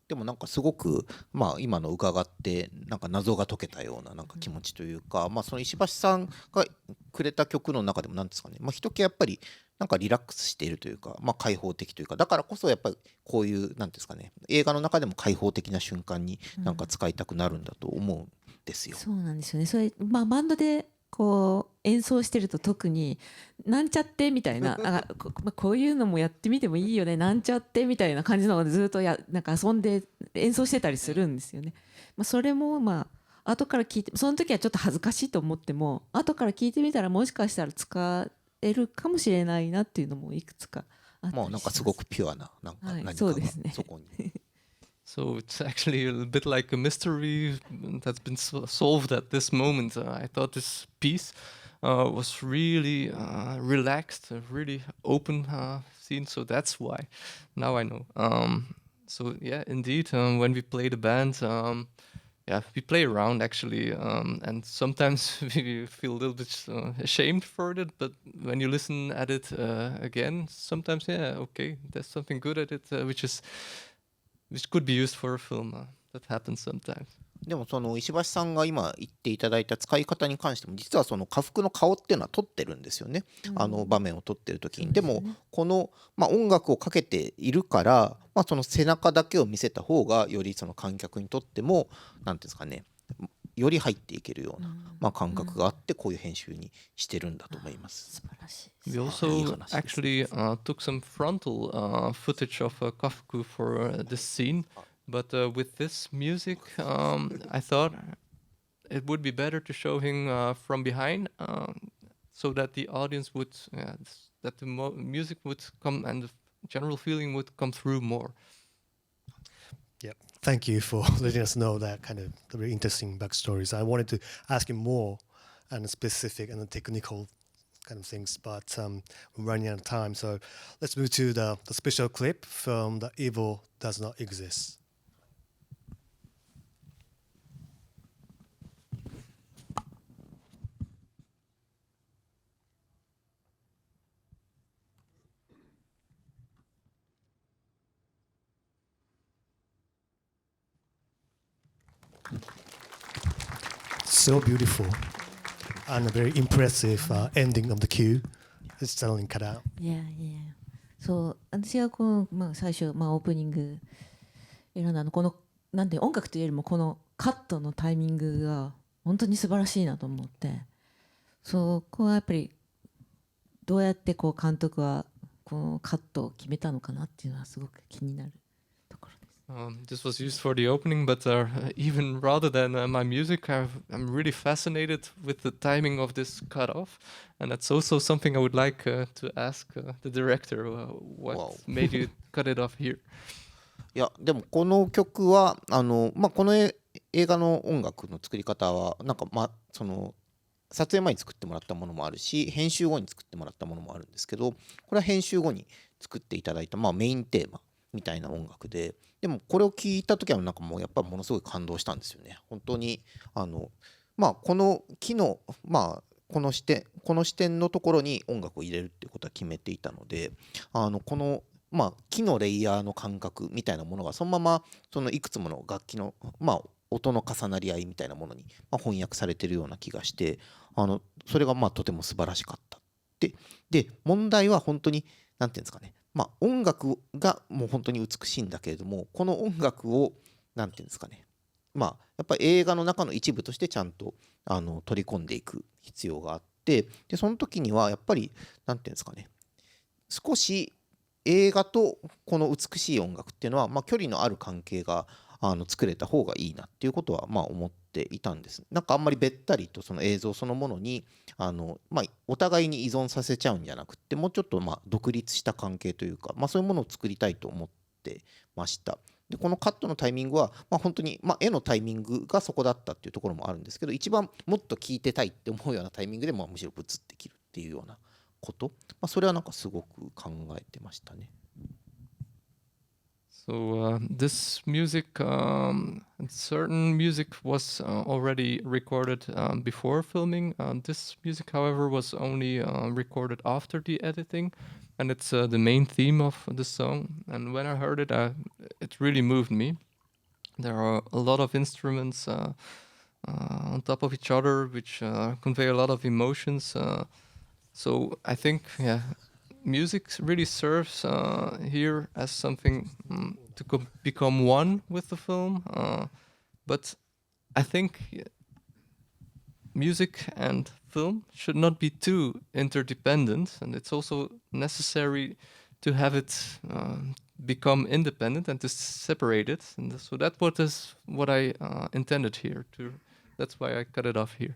でもなんかすごく今の伺ってなんか謎が解けたようななんか気持ちというか、その石橋さんがくれた曲の中でもなんですかね、ひときわやっぱりなんかリラックスしているというか、開放的というか、だからこそやっぱりこういうなんですかね、映画の中でも開放的な瞬間になんか使いたくなるんだと思うんですよ。そうなんですよね。それバンドでこう演奏してると特になんちゃってみたいなこういうのもやってみてもいいよねなんちゃってみたいな感じのをずっとなんか遊んで演奏してたりするんですよね。それも後から聞いて、その時はちょっと恥ずかしいと思っても後から聞いてみたらもしかしたら使えるかもしれないなっていうのもいくつかあったりします。なんかすごくピュアななんか何かがそこに。So it's actually a bit like a mystery that's been solved at this moment. I thought this piece was really relaxed, a really open scene, so that's why. Now I know. So yeah, indeed, when we play the band, we play around actually, and sometimes we feel a little bit ashamed for it, but when you listen at it again, sometimes, okay, there's something good at it, which could be used for a film. That happens sometimes. でもその石橋さんが今言っていただいた使い方に関しても実はその家福の顔っていうのは撮ってるんですよね、場面を撮ってる時に。でもこの、音楽をかけているから、その背中だけを見せた方がよりその観客にとっても何ていうんですかね、より入っていけるような、感覚があってこういう編集にしてるんだと思います。素晴らしい。We also actually took some frontal footage of Kafuku for this scene, but with this music, I thought it would be better to show him from behind, so that the audience would, that the music would come and the general feeling would come through more. Yeah, thank you for letting us know that kind of very interesting backstories. I wanted to ask him more and specific and technical kind of things, but we're running out of time. So let's move to the special clip from The Evil Does Not Exist. So beautiful and a very impressive ending of the cue. It's suddenly cut out. Yeah, yeah. そう私がこの、最初、オープニング選んだこのなんて音楽というよりもこのカットのタイミングが本当に素晴らしいなと思って、そこはやっぱりどうやってこう監督はこのカットを決めたのかなっていうのはすごく気になるところです。This was used for the opening, but even rather than my music, I'm really fascinated with the timing of this cutoff, and that's also something I would like to ask the director. What made you cut it off here? いやでもこの曲はこの映画の音楽の作り方はなんかその撮影前に作ってもらったものもあるし編集後に作ってもらったものもあるんですけど、これは編集後に作っていただいたメインテーマみたいな音楽で、でもこれを聞いた時はなんかもうやっぱりものすごい感動したんですよね。本当にこの木のこの視点のところに音楽を入れるっていうことは決めていたので、この木のレイヤーの感覚みたいなものがそのままそのいくつもの楽器の音の重なり合いみたいなものに翻訳されているような気がして、それがとても素晴らしかった。で問題は本当になんていうんですかね、音楽がもう本当に美しいんだけれども、この音楽をなんていうんですかね、やっぱり映画の中の一部としてちゃんと取り込んでいく必要があって、でその時にはやっぱりなんていうんですかね、少し映画とこの美しい音楽っていうのは、距離のある関係が作れた方がいいなっていうことは思っていたんです。なんかあんまりべったりとその映像そのものにお互いに依存させちゃうんじゃなくって、もうちょっと独立した関係というか、そういうものを作りたいと思ってました。でこのカットのタイミングは、本当に、絵のタイミングがそこだったっていうところもあるんですけど、一番もっと聴いてたいって思うようなタイミングでむしろブツって切るっていうようなこと、それはなんかすごく考えてましたね。So this music, certain music was already recorded before filming. This music, however, was only recorded after the editing, and it's the main theme of the song. And when I heard it, it really moved me. There are a lot of instruments on top of each other, which convey a lot of emotions. So I think, music really serves here as something to become one with the film. But I think music and film should not be too interdependent, and it's also necessary to have it become independent and to separate it. And so that is what I intended here. That's why I cut it off here.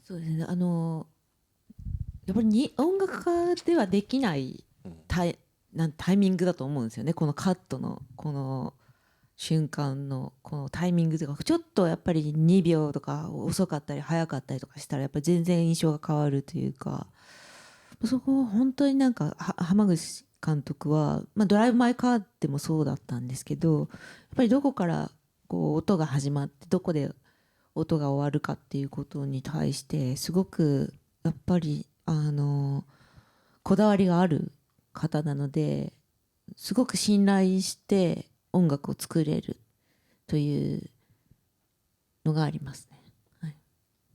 そうですね、やっぱり音楽家ではできないタイミングだと思うんですよね。このカットのこの瞬間のこのタイミングとか、ちょっとやっぱり2秒とか遅かったり早かったりとかしたらやっぱり全然印象が変わるというか、そこ本当になんか濱口監督は、ドライブ・マイ・カーでもそうだったんですけど、やっぱりどこからこう音が始まってどこで音が終わるかっていうことに対してすごくやっぱりこだわりがある方なので、すごく信頼して音楽を作れるというのがありますね。はい、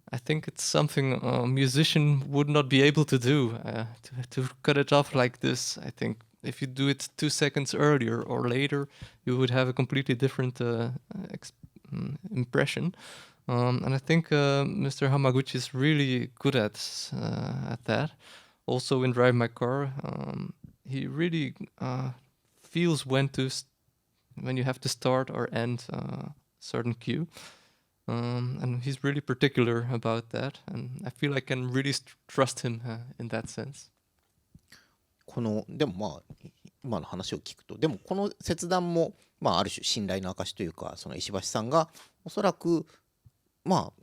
I think it's something a musician would not be able to do, to cut it off like this. I think if you do it 2 seconds earlier or later, you would have a completely different impression. And I think Mr. Hamaguchi is really good at that. Also in Drive My Car, he really feels when you have to start or end a certain cue. And he's really particular about that. And I feel I can really trust him in that sense. でもまあ今の話を聞くと、でもこの切断もまあある種信頼の証というか、その石橋さんがおそらくま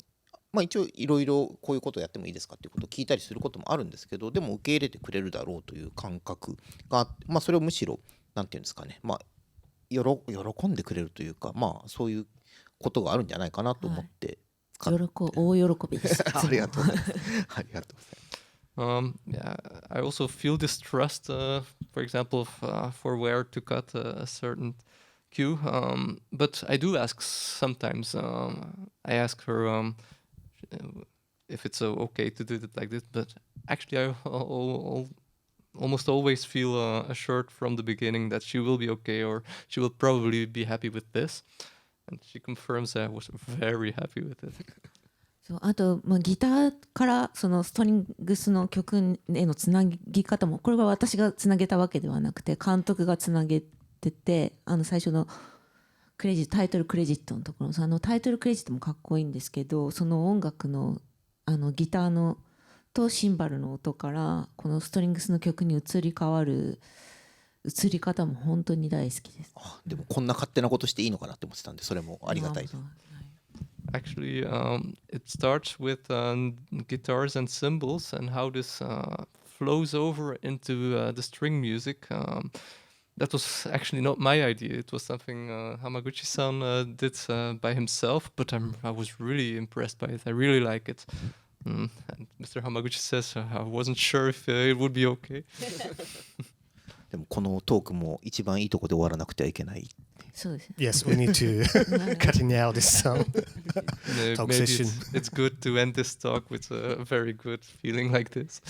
あ一応いろいろこういうことをやってもいいですかっていうことを聞いたりすることもあるんですけど、でも受け入れてくれるだろうという感覚があって、まあそれをむしろなんていうんですかね、まあ喜んでくれるというか、まあそういうことがあるんじゃないかなと思って、大喜びです。ありがとうございます。ありがとうございます。Yeah, I also feel this trust, for example, for where to cut a certain cue. But I do ask sometimes. I ask her if it's okay to do it like this. But actually, I almost always feel assured from the beginning that she will be okay, or she will probably be happy with this. And she confirms that I was very happy with it. そうあと、ギターからそのストリングスの曲へのつなぎ方も、これは私がつなげたわけではなくて監督がつなげてて、最初のタイトルクレジットのところ、タイトルクレジットもかっこいいんですけど、その音楽のギターのとシンバルの音からこのストリングスの曲に移り変わる移り方も本当に大好きです。でもこんな勝手なことしていいのかなって思ってたんで、それもありがたいです。Actually, it starts with guitars and cymbals and how this flows over into the string music. That was actually not my idea. It was something Hamaguchi-san did by himself, but I was really impressed by it. I really like it. And Mr. Hamaguchi says I wasn't sure if it would be okay. でもこのトークも一番いいところで終わらなくてはいけない。そうですね。Yes, we need to cut in now this talk Maybe session. it's good to end this talk with a very good feeling like this.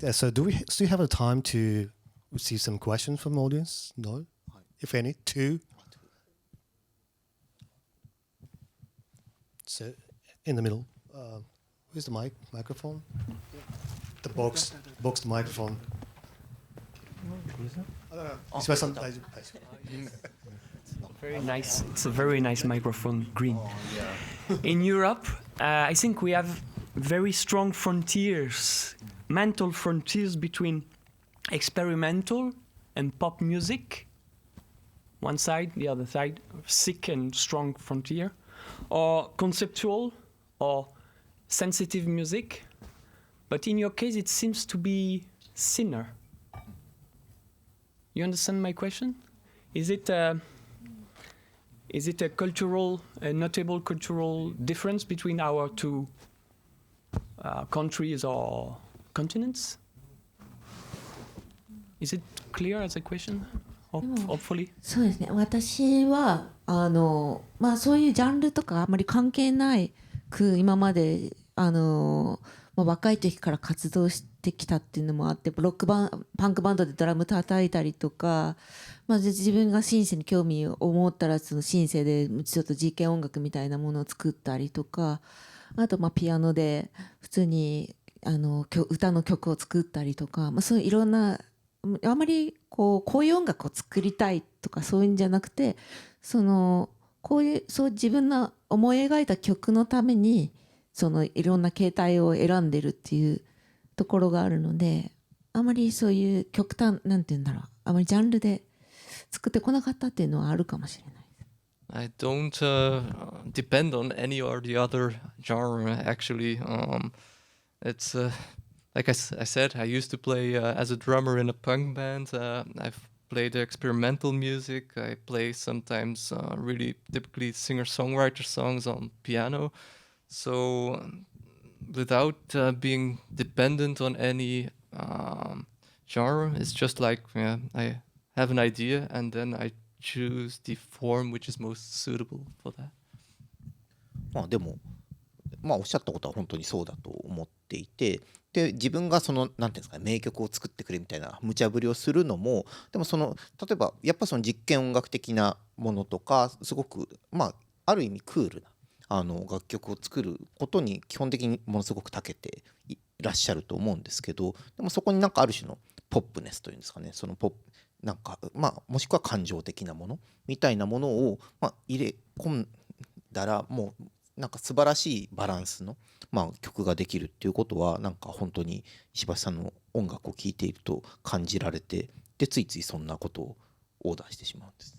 Yeah, so do we still have a time to receive some questions from the audience? No? If any? Two? So, in the middle. Where's the microphone? The box microphone. Ishibashi-san, very nice. It's a very nice microphone, green. In Europe, I think we have very strong frontiers, mental frontiers between experimental and pop music. One side, the other side, thick and strong frontier, or conceptual or sensitive music. But in your case, it seems to be thinner. You understand my question? Is it a cultural, a notable cultural difference between our two countries or continents? Is it clear as a question? Hopefully. そうですね。私はそういうジャンルとかあまり関係ないく今まで若い時から活動してきたっていうのもあって、パンクバンドでドラム叩いたりとか、自分がシンセに興味を持ったらそのシンセでちょっと実験音楽みたいなものを作ったりとか、あとピアノで普通に歌の曲を作ったりとか、そういういろんなあまりこういう音楽を作りたいとかそういうんじゃなくて、そう自分の思い描いた曲のためにいろんな形態を選んでるっていうところがあるので、あまりそういう極端なんて言うんだろう、あまりジャンルで作ってこなかったっていうのはあるかもしれない。I don't depend on any or the other genre. Actually, it's like I said, I used to play as a drummer in a punk band. I've played experimental music. I play sometimes really typically singer-songwriter songs on piano. So without being dependent on any genre, it's just like I have an idea and then I choose the form which is most suitable for that. でもおっしゃったことは本当にそうだと思っていて、で自分がなんていうんですかね、名曲を作ってくれみたいな無茶ぶりをするのも、でも例えばやっぱ実験音楽的なものとかすごくある意味クールな楽曲を作ることに基本的にものすごく長けていらっしゃると思うんですけど、でもそこになんかある種のポップネスというんですかね、そのなんかもしくは感情的なものみたいなものを入れ込んだら、もうなんか素晴らしいバランスの曲ができるっていうことは、なんか本当に石橋さんの音楽を聴いていると感じられて、でついついそんなことをオーダーしてしまうんです。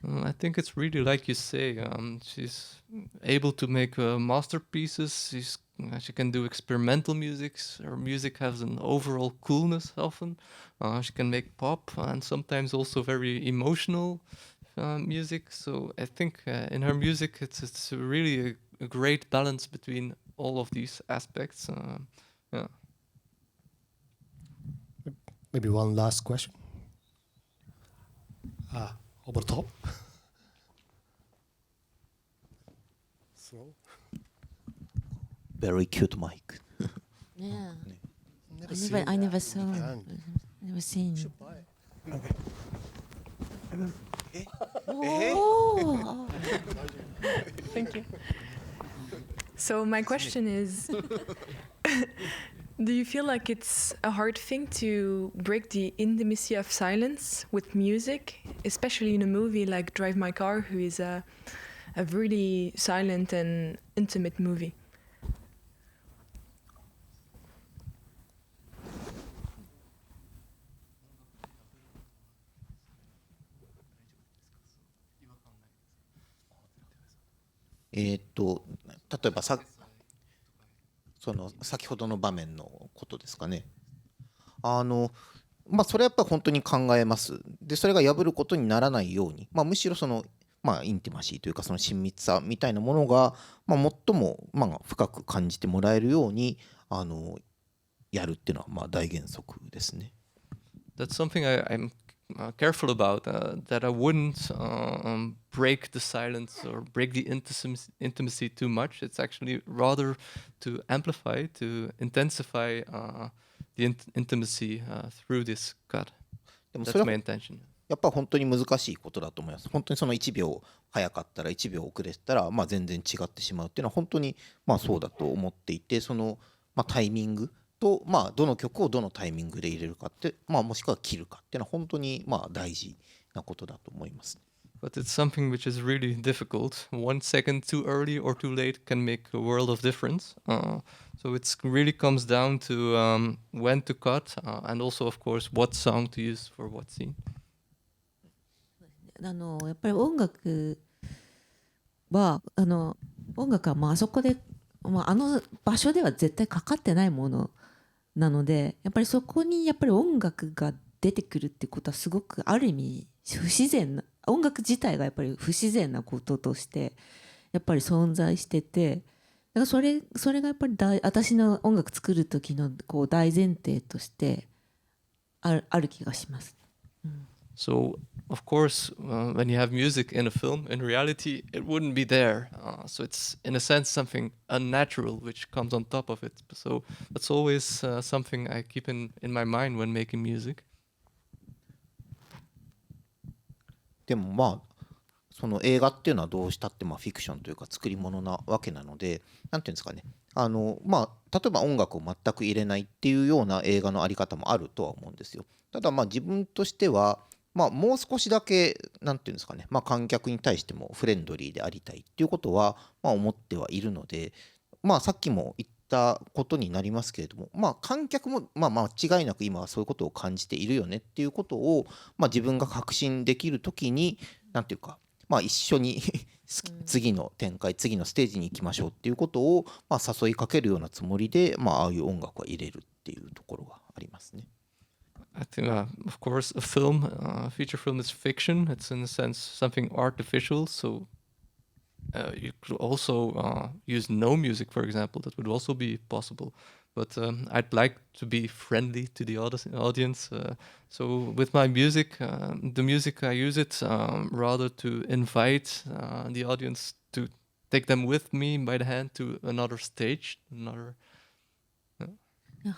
I think it's really like you say. She's able to make masterpieces. She can do experimental music. Her music has an overall coolness often. She can make pop and sometimes also very emotional music. So I think in her music it's really a great balance between all of these aspects. Yeah. Maybe one last question. Over the top. Slow. Very cute mic. Yeah. I never saw. Never seen. Should buy it. Oh. Thank you. So my question is, do you feel like it's a hard thing to break the intimacy of silence with music, especially in a movie like Drive My Car, who is a really silent and intimate movie?例えばその先ほどの場面のことですかね。それはやっぱり本当に考えます。でそれが破ることにならないように、むしろそのインティマシーというかその親密さみたいなものが、最も深く感じてもらえるようにやるっていうのは大原則ですね。That's something I'm careful about, that I wouldn't break the silence or break the intimacy too much. It's actually rather to amplify, to intensify the intimacy through this cut. That's my intention. やっぱ本当に難しいことだと思います。本当にその1秒早かったら1秒遅れてたら、全然違ってしまうっていうのは本当にそうだと思っていて、そのタイミングと、どの曲をどのタイミングで入れるかって、もしくは切るかっていうのは本当に大事なことだと思います。But it's something which is really difficult. 1 second too early or too late can make a world of difference. So it really comes down to when to cut, and also, of course, what song to use for what scene. やっぱり音楽はあそこで、あの場所では絶対かかってないものなので、やっぱりそこにやっぱり音楽が出てくるってことはすごくある意味不自然な、音楽自体がやっぱり不自然なこととしてやっぱり存在してて、だからそれがやっぱり私の音楽作る時の大前提としてある気がします。So, of course, when you have music in a film, in reality, it wouldn't be there. So it's, in a sense, something unnatural which comes on top of it. So that's always something I keep in my mind when making music. でもその映画っていうのはどうしたってフィクションというか作り物なわけなので、なんていうんですかね、例えば音楽を全く入れないっていうような映画のあり方もあるとは思うんですよ。ただ自分としてはもう少しだけなんていうんですかね、観客に対してもフレンドリーでありたいっていうことは思ってはいるので、さっきも言ったことになりますけれども、観客も間違いなく今はそういうことを感じているよねっていうことを自分が確信できるときに、なんていうか一緒に次の展開、次のステージに行きましょうっていうことを誘いかけるようなつもりで、ああいう音楽は入れるっていうところがありますね。I think, of course, a film, feature film is fiction. It's in a sense something artificial. So you could also use no music, for example. That would also be possible. But I'd like to be friendly to the audience. So with my music, the music I use it rather to invite the audience to take them with me by the hand to another stage,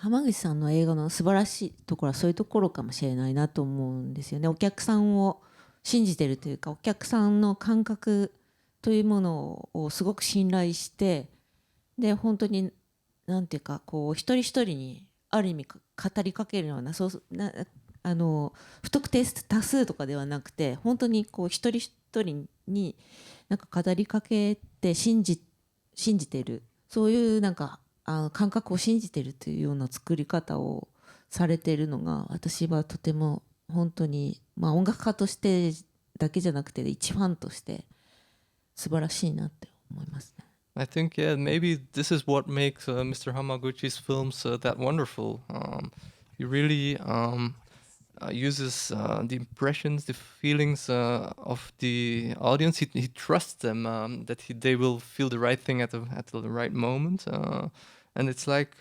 浜口さんの映画の素晴らしいところはそういうところかもしれないなと思うんですよね。お客さんを信じてるというか、お客さんの感覚というものをすごく信頼して、で本当になんていうかこう一人一人にある意味語りかけるような、不特定多数とかではなくて、本当にこう一人一人になんか語りかけて信じてる、そういうなんか感覚を信じてるというような作り方をされているのが、私はとても本当に、音楽家としてだけじゃなくて一ファンとして素晴らしいなって思いますね。I think, yeah, maybe this is what makes Mr. Hamaguchi's films that wonderful. He really uses the impressions, the feelings of the audience. He trusts them, that they will feel the right thing at the right moment. And it's like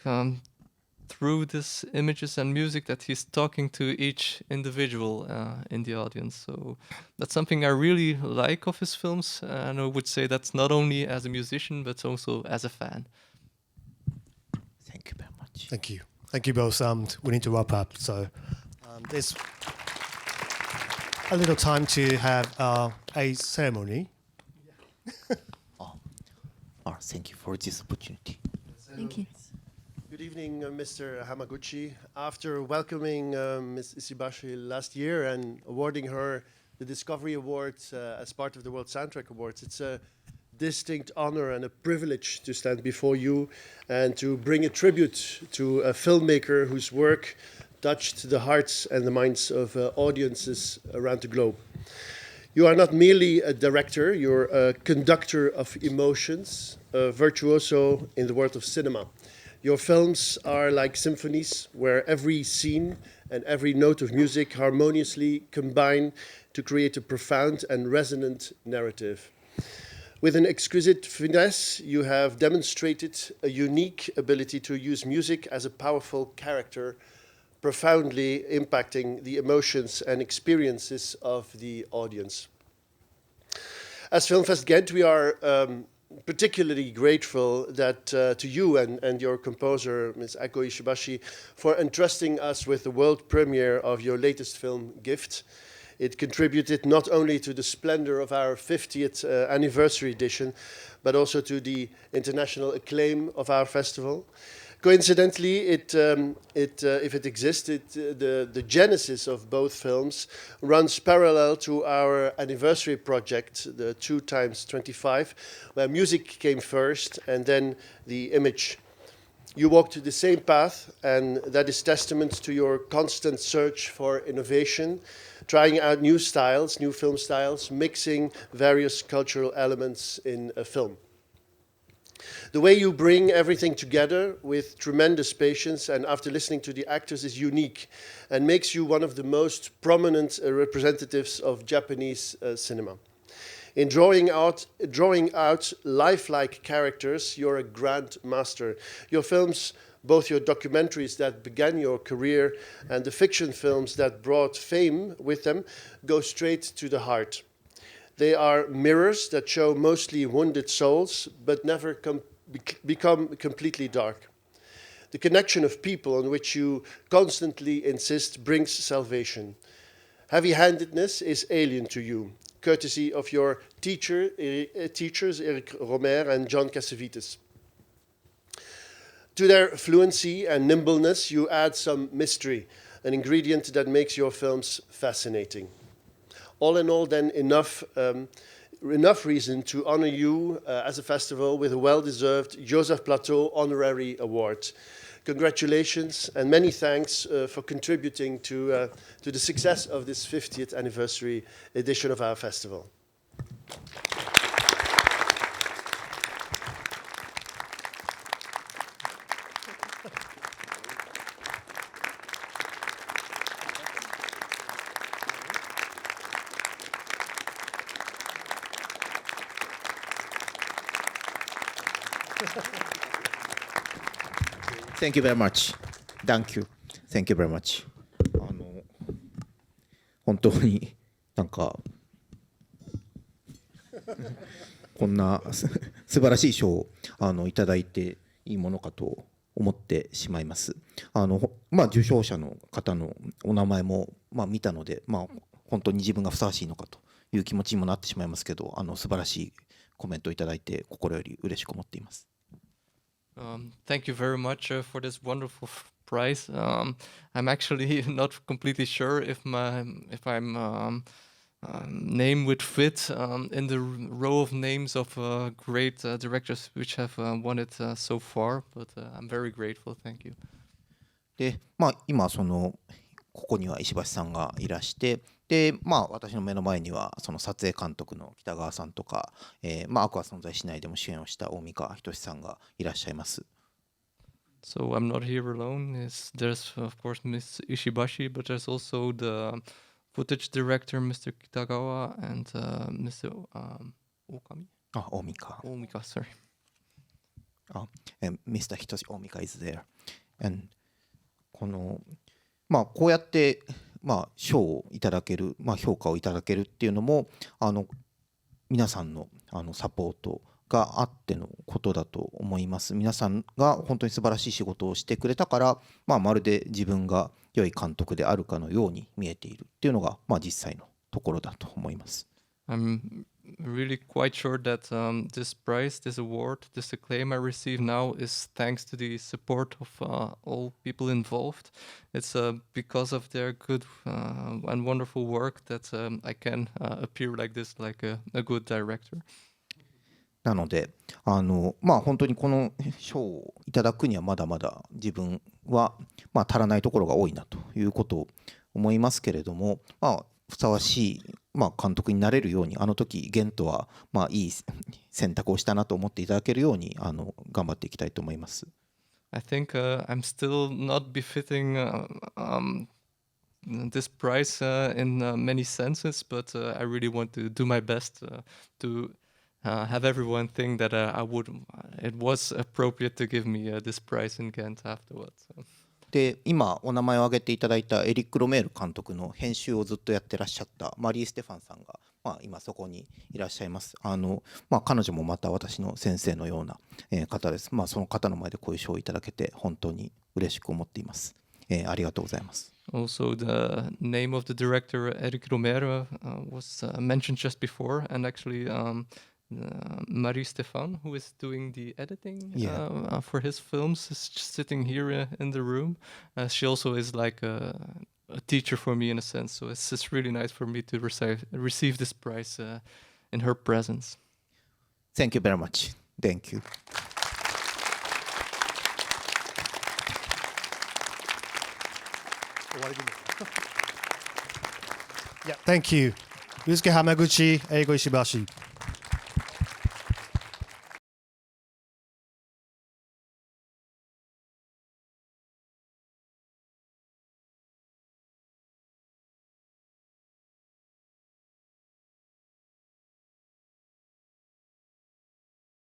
through these images and music that he's talking to each individual in the audience. So that's something I really like of his films, and I would say that's not only as a musician but also as a fan. Thank you very much. Thank you. Thank you both. We need to wrap up. So there's a little time to have a ceremony. Thank you for this opportunity. Thank you. Good evening, Mr. Hamaguchi. After welcoming Ms. Ishibashi last year and awarding her the Discovery Award as part of the World Soundtrack Awards, it's a distinct honor and a privilege to stand before you and to bring a tribute to a filmmaker whose work touched the hearts and the minds of audiences around the globe. You are not merely a director, you're a conductor of emotions, a virtuoso in the world of cinema. Your films are like symphonies where every scene and every note of music harmoniously combine to create a profound and resonant narrative. With an exquisite finesse, you have demonstrated a unique ability to use music as a powerful character, profoundly impacting the emotions and experiences of the audience. As Film Fest Gent, we are particularly grateful that to you and your composer, Ms. Eiko Ishibashi, for entrusting us with the world premiere of your latest film, Gift. It contributed not only to the splendor of our 50th anniversary edition, but also to the international acclaim of our festival. Coincidentally, if it existed, the genesis of both films runs parallel to our anniversary project, the 2x25, where music came first and then the image. You walked the same path, and that is testament to your constant search for innovation, trying out new styles, new film styles, mixing various cultural elements in a film. The way you bring everything together with tremendous patience and after listening to the actors is unique and makes you one of the most prominent representatives of Japanese cinema. In drawing out lifelike characters, you're a grand master. Your films, both your documentaries that began your career and the fiction films that brought fame with them, go straight to the heart. They are mirrors that show mostly wounded souls, but never become completely dark. The connection of people on which you constantly insist brings salvation. Heavy-handedness is alien to you, courtesy of your teachers, Eric Romer and John Cassavetes. To their fluency and nimbleness, you add some mystery, an ingredient that makes your films fascinating. All in all, then, enough reason to honor you as a festival with a well-deserved Joseph Plateau Honorary Award. Congratulations and many thanks for contributing to the success of this 50th anniversary edition of our festival. Thank you very much. Thank you. Thank you very much. 本当になんかこんな素晴らしい賞をいただいていいものかと思ってしまいます。受賞者の方のお名前も見たので、本当に自分がふさわしいのかという気持ちにもなってしまいますけど、素晴らしいコメントをいただいて心より嬉しく思っています。Thank you very much for this wonderful prize. I'm actually not completely sure if I'm name would fit in the row of names of great directors which have won it so far, but I'm very grateful. Thank you. で、今ここには石橋さんがいらして、で、私の目の前にはその撮影監督の北川さんとか、アクア存在しないでも主演をした大三川仁さんがいらっしゃいます。So I'm not here alone. There's of course Miss Ishibashi, but there's also the footage director Mr. Kitagawa and Mr. Okami. 大三川。大三川, sorry. Mr. Hitoshi Omika is there. And こうやって賞をいただける、評価をいただけるっていうのも皆さんのサポートがあってのことだと思います。皆さんが本当に素晴らしい仕事をしてくれたから、まるで自分が良い監督であるかのように見えているっていうのが、実際のところだと思います。I'm really quite sure that this prize, this award, this acclaim I receive now is thanks to the support of all people involved. It's because of their good and wonderful work that I can appear like this, like a good director. なので本当にこの賞をいただくにはまだまだ自分は足らないところが多いなということを思いますけれども、ふさわしい監督になれるように、あの時ゲントはいい選択をしたなと思っていただけるように頑張っていきたいと思います。I think I'm still not befitting this prize in many senses, but I really want to do my best to have everyone think that it was appropriate to give me this prize in Ghent afterwards. で、今お名前を挙げていただいたエリック・ロメール監督の編集をずっとやってらっしゃったマリー・ステファンさんが、今そこにいらっしゃいます。彼女もまた私の先生のような、方です。その方の前でこういう賞をいただけて本当に嬉しく思っています。ありがとうございます。Also, the name of the director, Eric Romero, was mentioned just before, and actually Marie Stefan, who is doing the editing for his films, is just sitting here in the room. She also is like a teacher for me in a sense, so it's really nice for me to receive this prize in her presence. Thank you very much. Thank you. Yeah, thank you. Ryûsuke Hamaguchi Eiko Ishibashi.